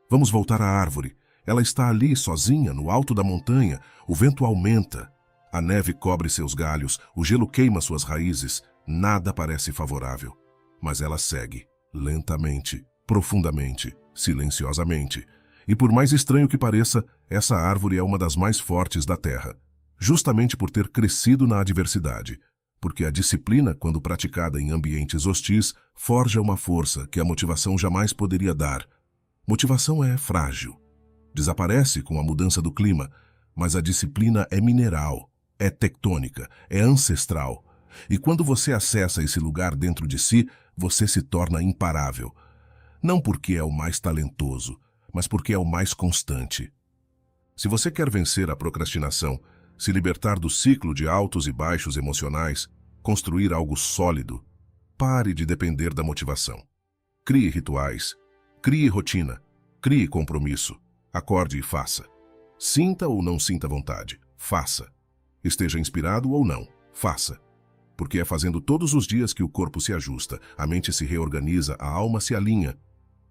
Vamos voltar à árvore. Ela está ali, sozinha, no alto da montanha. O vento aumenta. A neve cobre seus galhos, o gelo queima suas raízes. Nada parece favorável. Mas ela segue, lentamente, profundamente, silenciosamente. E por mais estranho que pareça, essa árvore é uma das mais fortes da Terra, justamente por ter crescido na adversidade. Porque a disciplina, quando praticada em ambientes hostis, forja uma força que a motivação jamais poderia dar. Motivação é frágil. Desaparece com a mudança do clima, mas a disciplina é mineral, é tectônica, é ancestral. E quando você acessa esse lugar dentro de si, você se torna imparável. Não porque é o mais talentoso, mas porque é o mais constante. Se você quer vencer a procrastinação, se libertar do ciclo de altos e baixos emocionais, construir algo sólido, pare de depender da motivação. Crie rituais, crie rotina, crie compromisso, acorde e faça. Sinta ou não sinta vontade, faça. Esteja inspirado ou não, faça. Porque é fazendo todos os dias que o corpo se ajusta, a mente se reorganiza, a alma se alinha.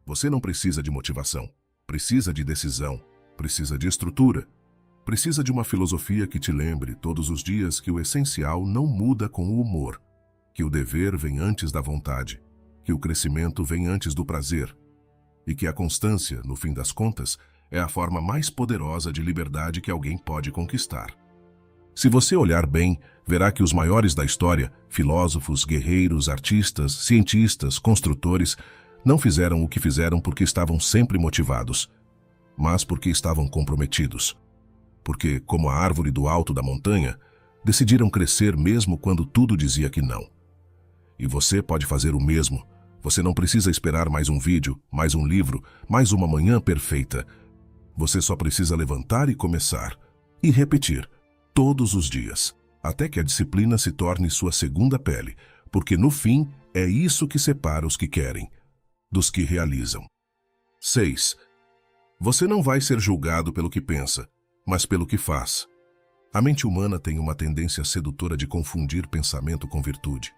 Você não precisa de motivação. Precisa de decisão, precisa de estrutura, precisa de uma filosofia que te lembre todos os dias que o essencial não muda com o humor, que o dever vem antes da vontade, que o crescimento vem antes do prazer, e que a constância, no fim das contas, é a forma mais poderosa de liberdade que alguém pode conquistar. Se você olhar bem, verá que os maiores da história, filósofos, guerreiros, artistas, cientistas, construtores, não fizeram o que fizeram porque estavam sempre motivados, mas porque estavam comprometidos. Porque, como a árvore do alto da montanha, decidiram crescer mesmo quando tudo dizia que não. E você pode fazer o mesmo. Você não precisa esperar mais um vídeo, mais um livro, mais uma manhã perfeita. Você só precisa levantar e começar. E repetir, todos os dias, até que a disciplina se torne sua segunda pele, porque no fim é isso que separa os que querem dos que realizam. 6. Você não vai ser julgado pelo que pensa, mas pelo que faz. A mente humana tem uma tendência sedutora de confundir pensamento com virtude.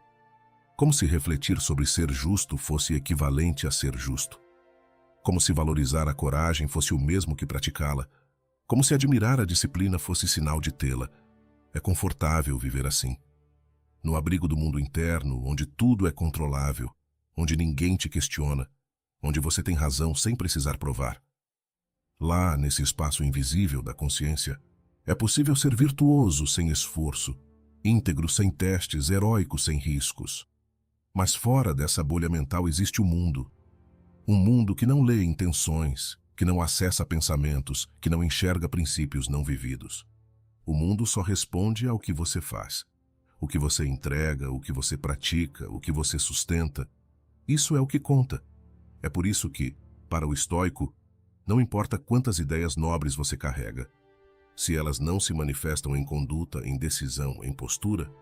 Como se refletir sobre ser justo fosse equivalente a ser justo. Como se valorizar a coragem fosse o mesmo que praticá-la. Como se admirar a disciplina fosse sinal de tê-la. É confortável viver assim. no abrigo do mundo interno, onde tudo é controlável, onde ninguém te questiona, onde você tem razão sem precisar provar. Lá, nesse espaço invisível da consciência, é possível ser virtuoso sem esforço, íntegro sem testes, heróico sem riscos. Mas fora dessa bolha mental existe o mundo. Um mundo que não lê intenções, que não acessa pensamentos, que não enxerga princípios não vividos. O mundo só responde ao que você faz. O que você entrega, o que você pratica, o que você sustenta. Isso é o que conta. É por isso que, para o estoico, não importa quantas ideias nobres você carrega. Se elas não se manifestam em conduta, em decisão, em postura,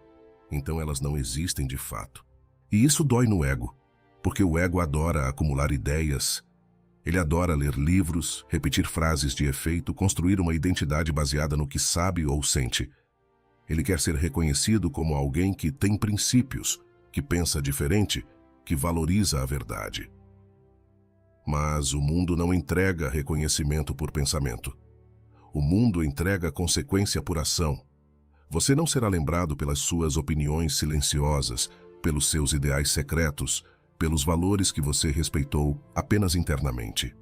então elas não existem de fato. E isso dói no ego, porque o ego adora acumular ideias. Ele adora ler livros, repetir frases de efeito, construir uma identidade baseada no que sabe ou sente. Ele quer ser reconhecido como alguém que tem princípios, que pensa diferente, que valoriza a verdade. Mas o mundo não entrega reconhecimento por pensamento. O mundo entrega consequência por ação. Você não será lembrado pelas suas opiniões silenciosas, pelos seus ideais secretos, pelos valores que você respeitou apenas internamente.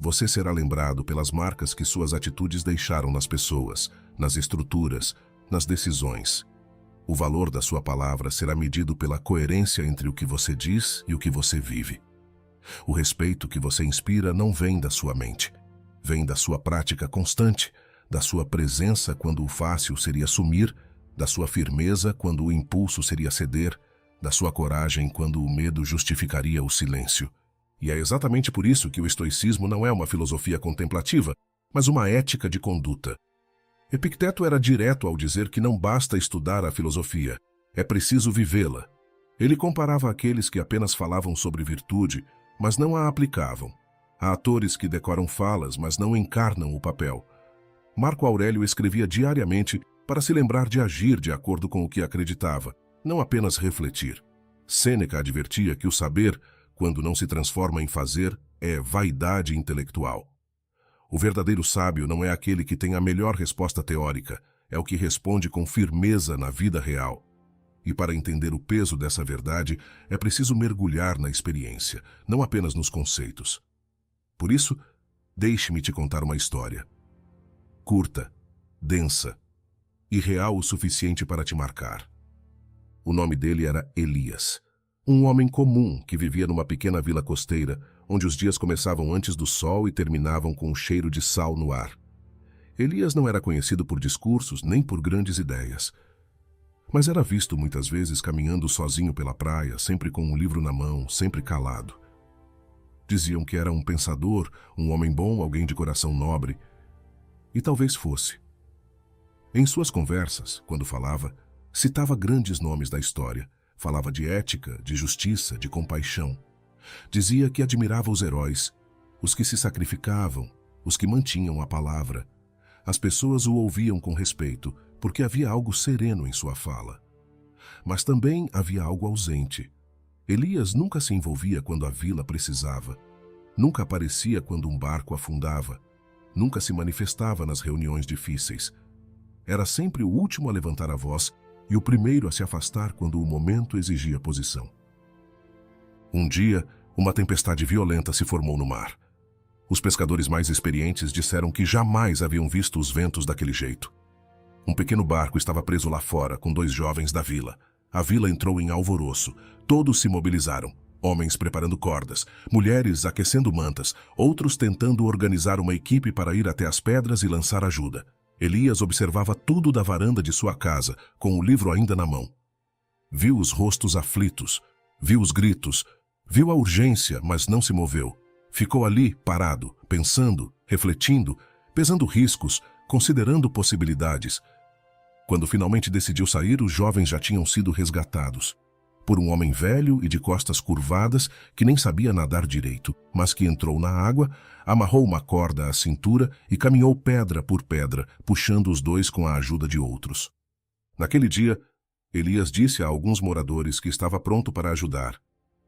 Você será lembrado pelas marcas que suas atitudes deixaram nas pessoas, nas estruturas, nas decisões. O valor da sua palavra será medido pela coerência entre o que você diz e o que você vive. O respeito que você inspira não vem da sua mente. Vem da sua prática constante, da sua presença quando o fácil seria sumir, da sua firmeza quando o impulso seria ceder, da sua coragem quando o medo justificaria o silêncio. E é exatamente por isso que o estoicismo não é uma filosofia contemplativa, mas uma ética de conduta. Epicteto era direto ao dizer que não basta estudar a filosofia, é preciso vivê-la. Ele comparava aqueles que apenas falavam sobre virtude, mas não a aplicavam. Há atores que decoram falas, mas não encarnam o papel. Marco Aurélio escrevia diariamente para se lembrar de agir de acordo com o que acreditava, não apenas refletir. Sêneca advertia que o saber, quando não se transforma em fazer, é vaidade intelectual. O verdadeiro sábio não é aquele que tem a melhor resposta teórica, é o que responde com firmeza na vida real. E para entender o peso dessa verdade, é preciso mergulhar na experiência, não apenas nos conceitos. Por isso, deixe-me te contar uma história. Curta, densa e real o suficiente para te marcar. O nome dele era Elias, um homem comum que vivia numa pequena vila costeira, onde os dias começavam antes do sol e terminavam com um cheiro de sal no ar. Elias não era conhecido por discursos nem por grandes ideias, mas era visto muitas vezes caminhando sozinho pela praia, sempre com um livro na mão, sempre calado. Diziam que era um pensador, um homem bom, alguém de coração nobre. E talvez fosse. Em suas conversas, quando falava, citava grandes nomes da história. Falava de ética, de justiça, de compaixão. Dizia que admirava os heróis, os que se sacrificavam, os que mantinham a palavra. As pessoas o ouviam com respeito, porque havia algo sereno em sua fala. Mas também havia algo ausente. Elias nunca se envolvia quando a vila precisava. Nunca aparecia quando um barco afundava. Nunca se manifestava nas reuniões difíceis. Era sempre o último a levantar a voz e o primeiro a se afastar quando o momento exigia posição. Um dia, uma tempestade violenta se formou no mar. Os pescadores mais experientes disseram que jamais haviam visto os ventos daquele jeito. Um pequeno barco estava preso lá fora com 2 jovens da vila. A vila entrou em alvoroço. Todos se mobilizaram. Homens preparando cordas, mulheres aquecendo mantas, outros tentando organizar uma equipe para ir até as pedras e lançar ajuda. Elias observava tudo da varanda de sua casa, com o livro ainda na mão. Viu os rostos aflitos, viu os gritos, viu a urgência, mas não se moveu. Ficou ali, parado, pensando, refletindo, pesando riscos, considerando possibilidades. Quando finalmente decidiu sair, os jovens já tinham sido resgatados por um homem velho e de costas curvadas que nem sabia nadar direito, mas que entrou na água, amarrou uma corda à cintura e caminhou pedra por pedra, puxando os 2 com a ajuda de outros. Naquele dia, Elias disse a alguns moradores que estava pronto para ajudar,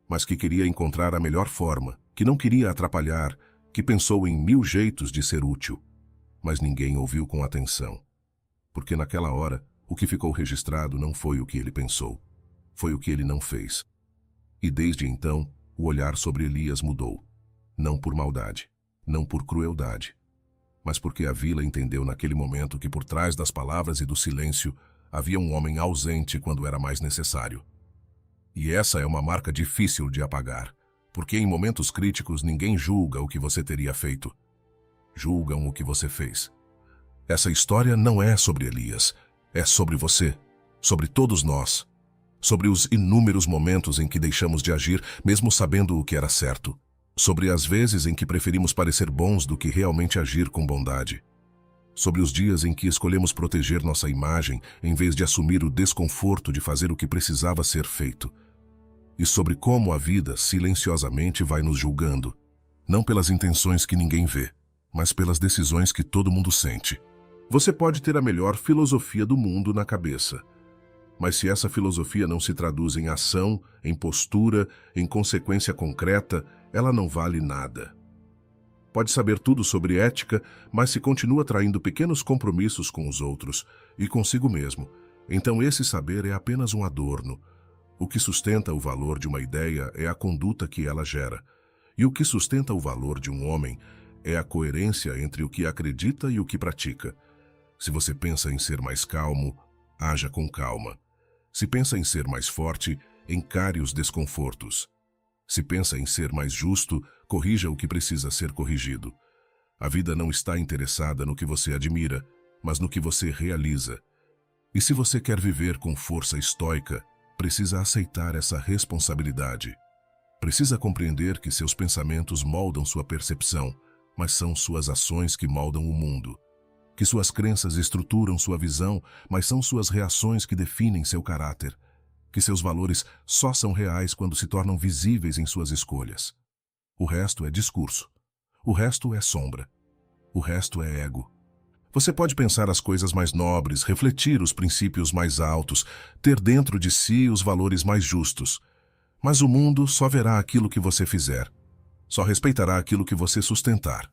mas que queria encontrar a melhor forma, que não queria atrapalhar, que pensou em 1000 jeitos de ser útil. Mas ninguém ouviu com atenção, porque naquela hora O que ficou registrado não foi o que ele pensou, foi o que ele não fez. E desde então, o olhar sobre Elias mudou. Não por maldade, não por crueldade, mas porque a vila entendeu naquele momento que por trás das palavras e do silêncio havia um homem ausente quando era mais necessário. E essa é uma marca difícil de apagar, porque em momentos críticos ninguém julga o que você teria feito. Julgam o que você fez. Essa história não é sobre Elias, é sobre você, sobre todos nós, sobre os inúmeros momentos em que deixamos de agir mesmo sabendo o que era certo, sobre as vezes em que preferimos parecer bons do que realmente agir com bondade, sobre os dias em que escolhemos proteger nossa imagem em vez de assumir o desconforto de fazer o que precisava ser feito, e sobre como a vida silenciosamente vai nos julgando, não pelas intenções que ninguém vê, mas pelas decisões que todo mundo sente. Você pode ter a melhor filosofia do mundo na cabeça, mas se essa filosofia não se traduz em ação, em postura, em consequência concreta, ela não vale nada. Pode saber tudo sobre ética, mas se continua traindo pequenos compromissos com os outros e consigo mesmo, então esse saber é apenas um adorno. O que sustenta o valor de uma ideia é a conduta que ela gera, e o que sustenta o valor de um homem é a coerência entre o que acredita e o que pratica. Se você pensa em ser mais calmo, haja com calma. Se pensa em ser mais forte, encare os desconfortos. Se pensa em ser mais justo, corrija o que precisa ser corrigido. A vida não está interessada no que você admira, mas no que você realiza. E se você quer viver com força estoica, precisa aceitar essa responsabilidade. Precisa compreender que seus pensamentos moldam sua percepção, mas são suas ações que moldam o mundo. Que suas crenças estruturam sua visão, mas são suas reações que definem seu caráter. Que seus valores só são reais quando se tornam visíveis em suas escolhas. O resto é discurso. O resto é sombra. O resto é ego. Você pode pensar as coisas mais nobres, refletir os princípios mais altos, ter dentro de si os valores mais justos. Mas o mundo só verá aquilo que você fizer. Só respeitará aquilo que você sustentar.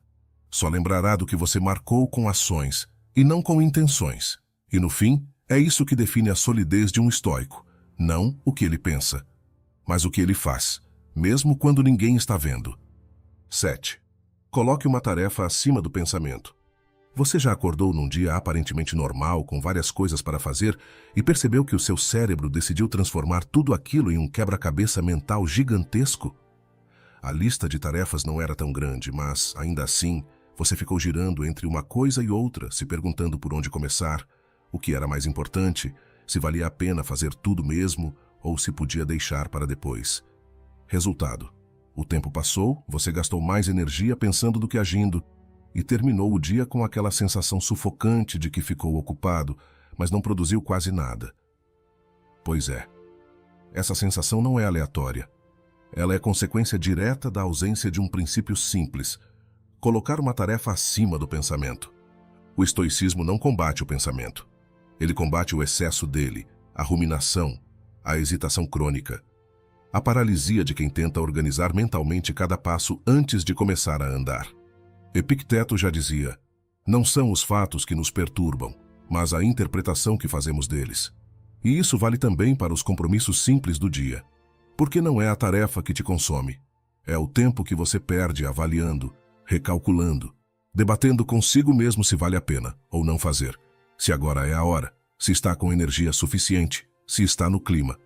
Só lembrará do que você marcou com ações, e não com intenções. E no fim, é isso que define a solidez de um estoico. Não o que ele pensa, mas o que ele faz, mesmo quando ninguém está vendo. 7. Coloque uma tarefa acima do pensamento. Você já acordou num dia aparentemente normal, com várias coisas para fazer, e percebeu que o seu cérebro decidiu transformar tudo aquilo em um quebra-cabeça mental gigantesco? A lista de tarefas não era tão grande, mas, ainda assim, você ficou girando entre uma coisa e outra, se perguntando por onde começar, o que era mais importante, se valia a pena fazer tudo mesmo ou se podia deixar para depois. Resultado: o tempo passou, você gastou mais energia pensando do que agindo e terminou o dia com aquela sensação sufocante de que ficou ocupado, mas não produziu quase nada. Pois é, essa sensação não é aleatória. Ela é consequência direta da ausência de um princípio simples: colocar uma tarefa acima do pensamento. O estoicismo não combate o pensamento. Ele combate o excesso dele, a ruminação, a hesitação crônica, a paralisia de quem tenta organizar mentalmente cada passo antes de começar a andar. Epicteto já dizia: não são os fatos que nos perturbam, mas a interpretação que fazemos deles. E isso vale também para os compromissos simples do dia. Porque não é a tarefa que te consome, é o tempo que você perde avaliando, recalculando, debatendo consigo mesmo se vale a pena ou não fazer, se agora é a hora, se está com energia suficiente, se está no clima.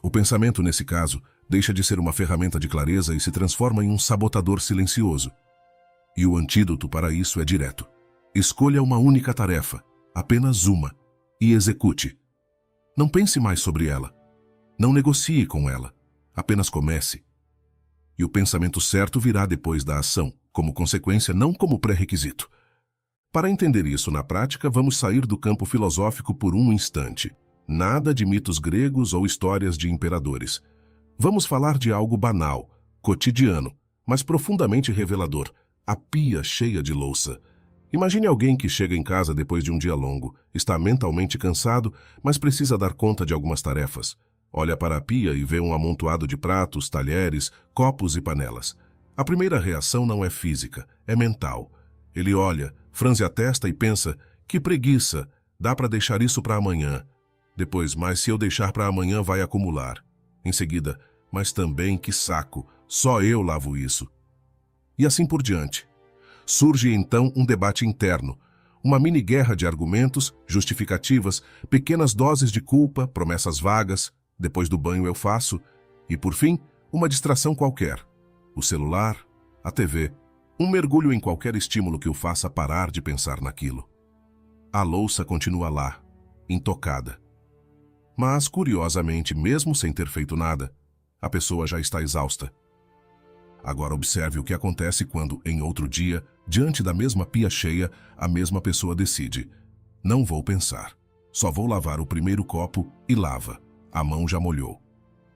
O pensamento, nesse caso, deixa de ser uma ferramenta de clareza e se transforma em um sabotador silencioso. E o antídoto para isso é direto. Escolha uma única tarefa, apenas uma, e execute. Não pense mais sobre ela. Não negocie com ela. Apenas comece. E o pensamento certo virá depois da ação, como consequência, não como pré-requisito. Para entender isso na prática, vamos sair do campo filosófico por um instante. Nada de mitos gregos ou histórias de imperadores. Vamos falar de algo banal, cotidiano, mas profundamente revelador: a pia cheia de louça. Imagine alguém que chega em casa depois de um dia longo, está mentalmente cansado, mas precisa dar conta de algumas tarefas. Olha para a pia e vê um amontoado de pratos, talheres, copos e panelas. A primeira reação não é física, é mental. Ele olha, franze a testa e pensa: que preguiça, Dá para deixar isso para amanhã. Depois, mas se eu deixar para amanhã vai acumular. Em seguida, mas também que saco, só eu lavo isso. E assim por diante. Surge então um debate interno, uma mini-guerra de argumentos, justificativas, pequenas doses de culpa, promessas vagas, depois do banho eu faço, e por fim, uma distração qualquer. O celular, a TV, um mergulho em qualquer estímulo que o faça parar de pensar naquilo. A louça continua lá, intocada. Mas, curiosamente, mesmo sem ter feito nada, a pessoa já está exausta. Agora observe o que acontece quando, em outro dia, diante da mesma pia cheia, a mesma pessoa decide: não vou pensar, só vou lavar o primeiro copo e lava. A mão já molhou.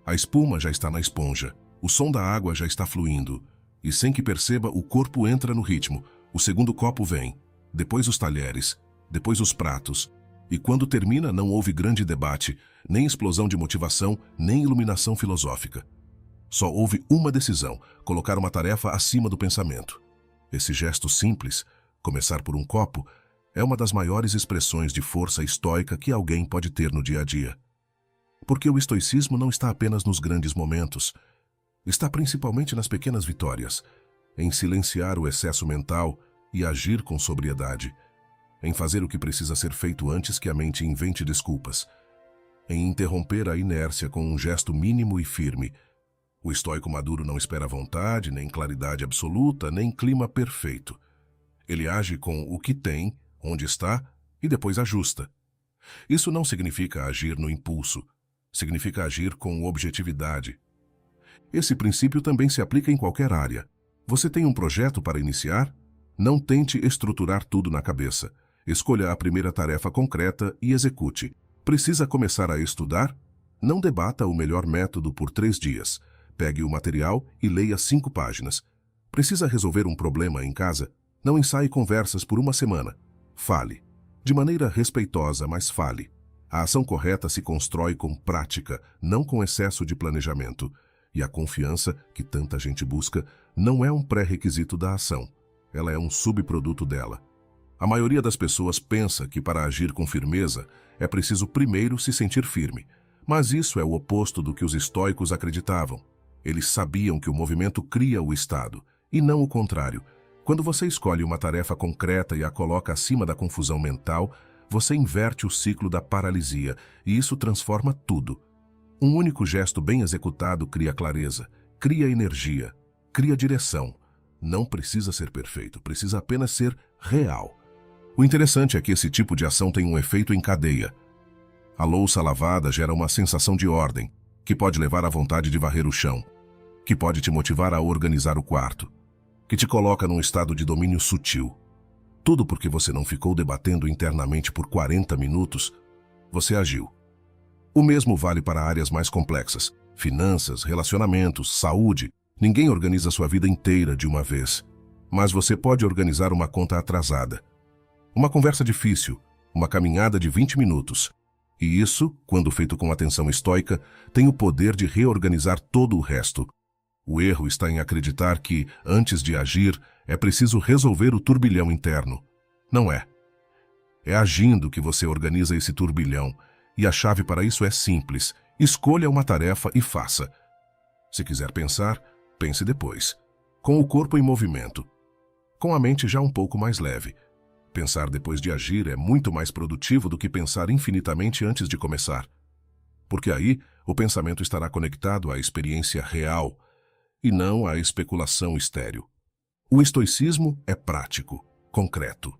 A espuma já está na esponja, o som da água já está fluindo, e sem que perceba, o corpo entra no ritmo. O segundo copo vem, depois os talheres, depois os pratos, e quando termina não houve grande debate, nem explosão de motivação, nem iluminação filosófica. Só houve uma decisão: colocar uma tarefa acima do pensamento. Esse gesto simples, começar por um copo, é uma das maiores expressões de força estoica que alguém pode ter no dia a dia. Porque o estoicismo não está apenas nos grandes momentos, está principalmente nas pequenas vitórias, em silenciar o excesso mental e agir com sobriedade, em fazer o que precisa ser feito antes que a mente invente desculpas, em interromper a inércia com um gesto mínimo e firme. O estoico maduro não espera vontade, nem claridade absoluta, nem clima perfeito. Ele age com o que tem, onde está, e depois ajusta. Isso não significa agir no impulso, significa agir com objetividade. Esse princípio também se aplica em qualquer área. Você tem um projeto para iniciar? Não tente estruturar tudo na cabeça. Escolha a primeira tarefa concreta e execute. Precisa começar a estudar? Não debata o melhor método por 3 dias. Pegue o material e leia 5 páginas. Precisa resolver um problema em casa? Não ensaie conversas por 1 semana. Fale. De maneira respeitosa, mas fale. A ação correta se constrói com prática, não com excesso de planejamento. E a confiança, que tanta gente busca, não é um pré-requisito da ação. Ela é um subproduto dela. A maioria das pessoas pensa que para agir com firmeza é preciso primeiro se sentir firme. Mas isso é o oposto do que os estoicos acreditavam. Eles sabiam que o movimento cria o estado, e não o contrário. Quando você escolhe uma tarefa concreta e a coloca acima da confusão mental, você inverte o ciclo da paralisia, e isso transforma tudo. Um único gesto bem executado cria clareza, cria energia, cria direção. Não precisa ser perfeito, precisa apenas ser real. O interessante é que esse tipo de ação tem um efeito em cadeia. A louça lavada gera uma sensação de ordem, que pode levar à vontade de varrer o chão, que pode te motivar a organizar o quarto, que te coloca num estado de domínio sutil. Tudo porque você não ficou debatendo internamente por 40 minutos, você agiu. O mesmo vale para áreas mais complexas: finanças, relacionamentos, saúde. Ninguém organiza sua vida inteira de uma vez, mas você pode organizar uma conta atrasada, uma conversa difícil, uma caminhada de 20 minutos. E isso, quando feito com atenção estoica, tem o poder de reorganizar todo o resto. O erro está em acreditar que, antes de agir, é preciso resolver o turbilhão interno. Não é. É agindo que você organiza esse turbilhão, e a chave para isso é simples: escolha uma tarefa e faça. Se quiser pensar, pense depois, com o corpo em movimento, com a mente já um pouco mais leve. Pensar depois de agir é muito mais produtivo do que pensar infinitamente antes de começar. Porque aí, o pensamento estará conectado à experiência real, e não à especulação estéril. O estoicismo é prático, concreto.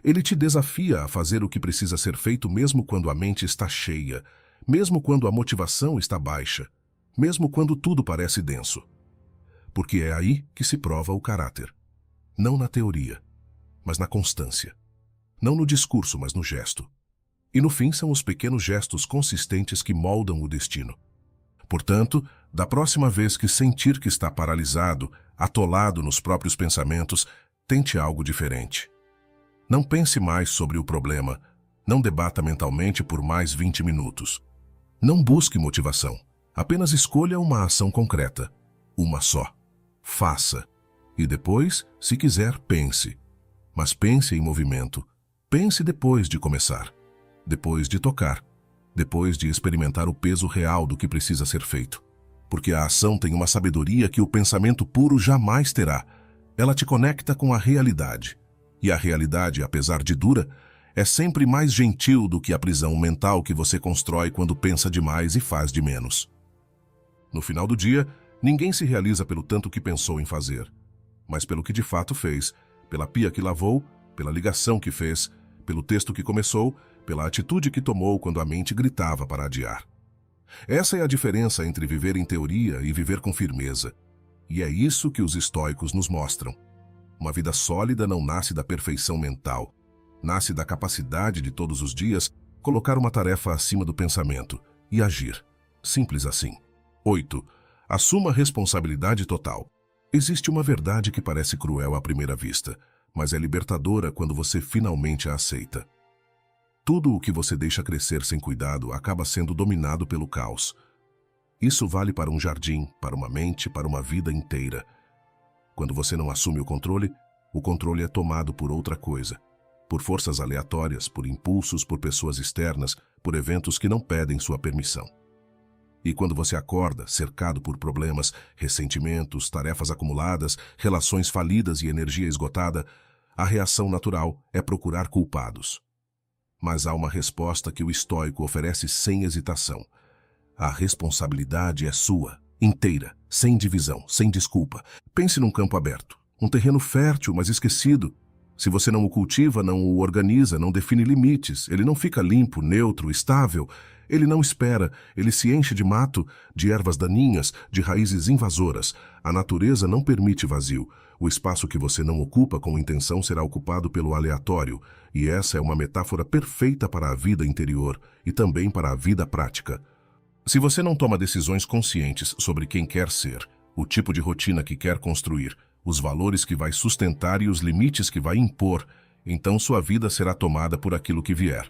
Ele te desafia a fazer o que precisa ser feito mesmo quando a mente está cheia, mesmo quando a motivação está baixa, mesmo quando tudo parece denso. Porque é aí que se prova o caráter. Não na teoria, mas na constância. Não no discurso, mas no gesto. E no fim são os pequenos gestos consistentes que moldam o destino. Portanto, da próxima vez que sentir que está paralisado, atolado nos próprios pensamentos, tente algo diferente. Não pense mais sobre o problema, não debata mentalmente por mais 20 minutos. Não busque motivação, apenas escolha uma ação concreta, uma só. Faça. E depois, se quiser, pense. Mas pense em movimento. Pense depois de começar. depois de tocar, depois de experimentar o peso real do que precisa ser feito. Porque a ação tem uma sabedoria que o pensamento puro jamais terá. Ela te conecta com a realidade. E a realidade, apesar de dura, é sempre mais gentil do que a prisão mental que você constrói quando pensa demais e faz de menos. No final do dia, ninguém se realiza pelo tanto que pensou em fazer, mas pelo que de fato fez, pela pia que lavou, pela ligação que fez, pelo texto que começou, pela atitude que tomou quando a mente gritava para adiar. Essa é a diferença entre viver em teoria e viver com firmeza. E é isso que os estoicos nos mostram. Uma vida sólida não nasce da perfeição mental. Nasce da capacidade de todos os dias colocar uma tarefa acima do pensamento e agir. Simples assim. 8. Assuma responsabilidade total. Existe uma verdade que parece cruel à primeira vista, mas é libertadora quando você finalmente a aceita. Tudo o que você deixa crescer sem cuidado acaba sendo dominado pelo caos. Isso vale para um jardim, para uma mente, para uma vida inteira. Quando você não assume o controle é tomado por outra coisa. Por forças aleatórias, por impulsos, por pessoas externas, por eventos que não pedem sua permissão. E quando você acorda, cercado por problemas, ressentimentos, tarefas acumuladas, relações falidas e energia esgotada, a reação natural é procurar culpados. Mas há uma resposta que o estoico oferece sem hesitação. A responsabilidade é sua, inteira, sem divisão, sem desculpa. Pense num campo aberto, um terreno fértil, mas esquecido. Se você não o cultiva, não o organiza, não define limites, ele não fica limpo, neutro, estável. Ele não espera, ele se enche de mato, de ervas daninhas, de raízes invasoras. A natureza não permite vazio. O espaço que você não ocupa com intenção será ocupado pelo aleatório. E essa é uma metáfora perfeita para a vida interior e também para a vida prática. Se você não toma decisões conscientes sobre quem quer ser, o tipo de rotina que quer construir, os valores que vai sustentar e os limites que vai impor, então sua vida será tomada por aquilo que vier.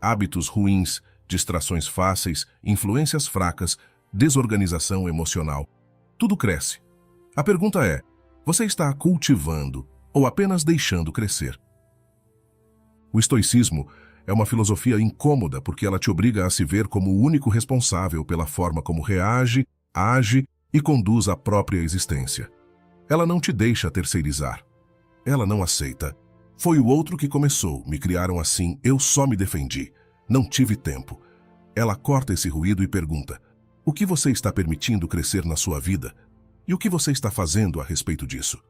Hábitos ruins, distrações fáceis, influências fracas, desorganização emocional. Tudo cresce. A pergunta é, você está cultivando ou apenas deixando crescer? O estoicismo é uma filosofia incômoda porque ela te obriga a se ver como o único responsável pela forma como reage, age e conduz a própria existência. Ela não te deixa terceirizar. Ela não aceita. Foi o outro que começou, me criaram assim, eu só me defendi. Não tive tempo. Ela corta esse ruído e pergunta, o que você está permitindo crescer na sua vida? E o que você está fazendo a respeito disso?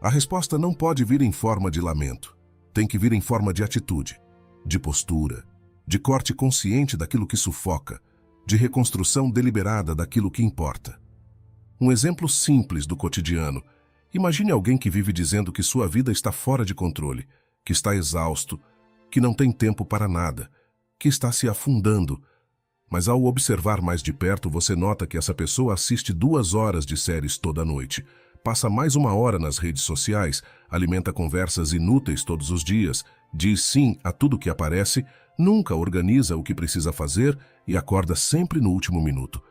A resposta não pode vir em forma de lamento. Tem que vir em forma de atitude, de postura, de corte consciente daquilo que sufoca, de reconstrução deliberada daquilo que importa. Um exemplo simples do cotidiano. Imagine alguém que vive dizendo que sua vida está fora de controle, que está exausto, que não tem tempo para nada, que está se afundando. Mas ao observar mais de perto, você nota que essa pessoa assiste 2 horas de séries toda noite, passa mais 1 hora nas redes sociais, alimenta conversas inúteis todos os dias, diz sim a tudo que aparece, nunca organiza o que precisa fazer e acorda sempre no último minuto.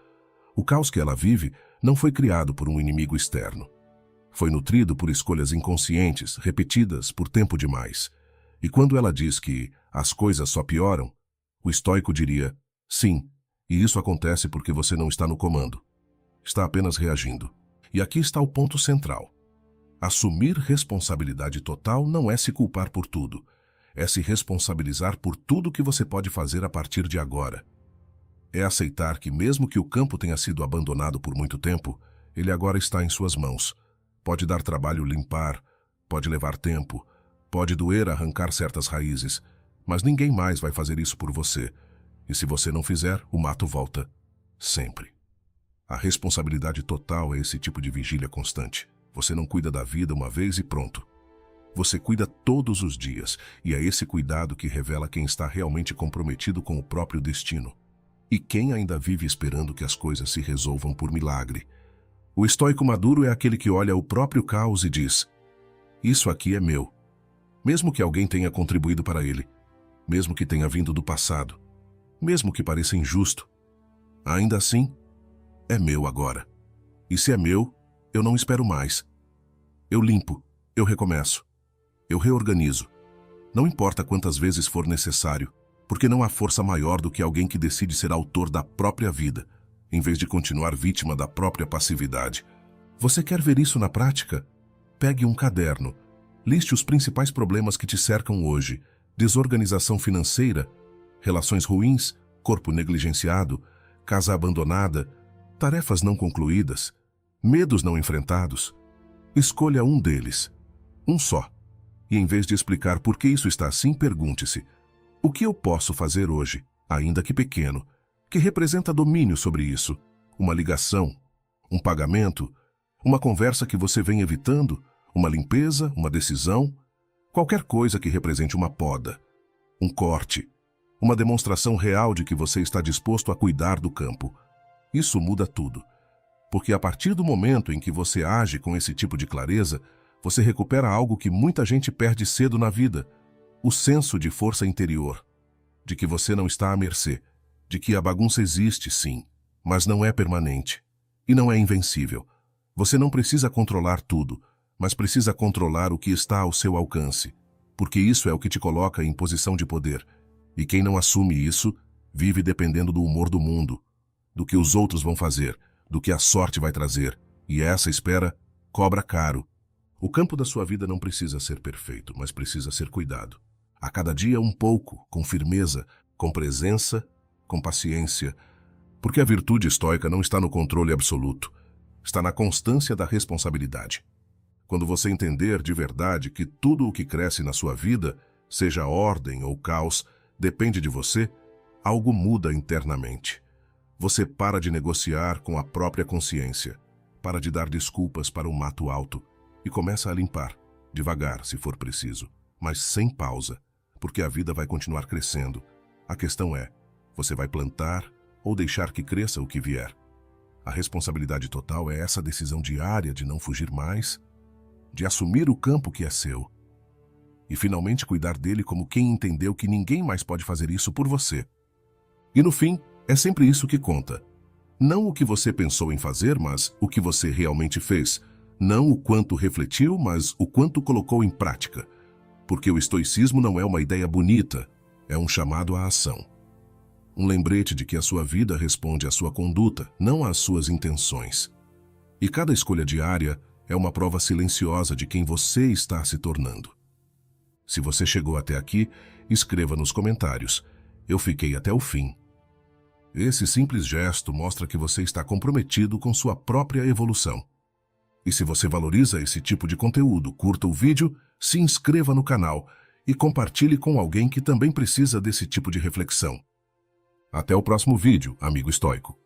O caos que ela vive não foi criado por um inimigo externo. Foi nutrido por escolhas inconscientes, repetidas por tempo demais. E quando ela diz que as coisas só pioram, o estoico diria, sim, e isso acontece porque você não está no comando. Está apenas reagindo. E aqui está o ponto central. Assumir responsabilidade total não é se culpar por tudo. É se responsabilizar por tudo que você pode fazer a partir de agora. É aceitar que mesmo que o campo tenha sido abandonado por muito tempo, ele agora está em suas mãos. Pode dar trabalho limpar, pode levar tempo, pode doer arrancar certas raízes, mas ninguém mais vai fazer isso por você. E se você não fizer, o mato volta. Sempre. A responsabilidade total é esse tipo de vigília constante. Você não cuida da vida uma vez e pronto. Você cuida todos os dias, e é esse cuidado que revela quem está realmente comprometido com o próprio destino. E quem ainda vive esperando que as coisas se resolvam por milagre. O estoico maduro é aquele que olha o próprio caos e diz, isso aqui é meu. Mesmo que alguém tenha contribuído para ele, mesmo que tenha vindo do passado, mesmo que pareça injusto, ainda assim, é meu agora. E se é meu, eu não espero mais. Eu limpo, eu recomeço, eu reorganizo. Não importa quantas vezes for necessário, Porque não há força maior do que alguém que decide ser autor da própria vida, em vez de continuar vítima da própria passividade. Você quer ver isso na prática? Pegue um caderno. Liste os principais problemas que te cercam hoje: desorganização financeira, relações ruins, corpo negligenciado, casa abandonada, tarefas não concluídas, medos não enfrentados. Escolha um deles, um só. E em vez de explicar por que isso está assim, pergunte-se: o que eu posso fazer hoje, ainda que pequeno, que representa domínio sobre isso? Uma ligação, um pagamento, uma conversa que você vem evitando, uma limpeza, uma decisão, qualquer coisa que represente uma poda, um corte, uma demonstração real de que você está disposto a cuidar do campo. Isso muda tudo, porque a partir do momento em que você age com esse tipo de clareza, você recupera algo que muita gente perde cedo na vida: o senso de força interior, de que você não está à mercê, de que a bagunça existe, sim, mas não é permanente e não é invencível. Você não precisa controlar tudo, mas precisa controlar o que está ao seu alcance, porque isso é o que te coloca em posição de poder. E quem não assume isso, vive dependendo do humor do mundo, do que os outros vão fazer, do que a sorte vai trazer, e essa espera cobra caro. O campo da sua vida não precisa ser perfeito, mas precisa ser cuidado. A cada dia um pouco, com firmeza, com presença, com paciência, porque a virtude estoica não está no controle absoluto, está na constância da responsabilidade. Quando você entender de verdade que tudo o que cresce na sua vida, seja ordem ou caos, depende de você, algo muda internamente. Você para de negociar com a própria consciência, para de dar desculpas para o mato alto e começa a limpar, devagar se for preciso, mas sem pausa, porque a vida vai continuar crescendo. A questão é: você vai plantar ou deixar que cresça o que vier? A responsabilidade total é essa decisão diária de não fugir mais, de assumir o campo que é seu e finalmente cuidar dele como quem entendeu que ninguém mais pode fazer isso por você. E no fim, é sempre isso que conta. Não o que você pensou em fazer, mas o que você realmente fez. Não o quanto refletiu, mas o quanto colocou em prática. Porque o estoicismo não é uma ideia bonita, é um chamado à ação. Um lembrete de que a sua vida responde à sua conduta, não às suas intenções. E cada escolha diária é uma prova silenciosa de quem você está se tornando. Se você chegou até aqui, escreva nos comentários: eu fiquei até o fim. Esse simples gesto mostra que você está comprometido com sua própria evolução. E se você valoriza esse tipo de conteúdo, curta o vídeo, se inscreva no canal e compartilhe com alguém que também precisa desse tipo de reflexão. Até o próximo vídeo, amigo estoico.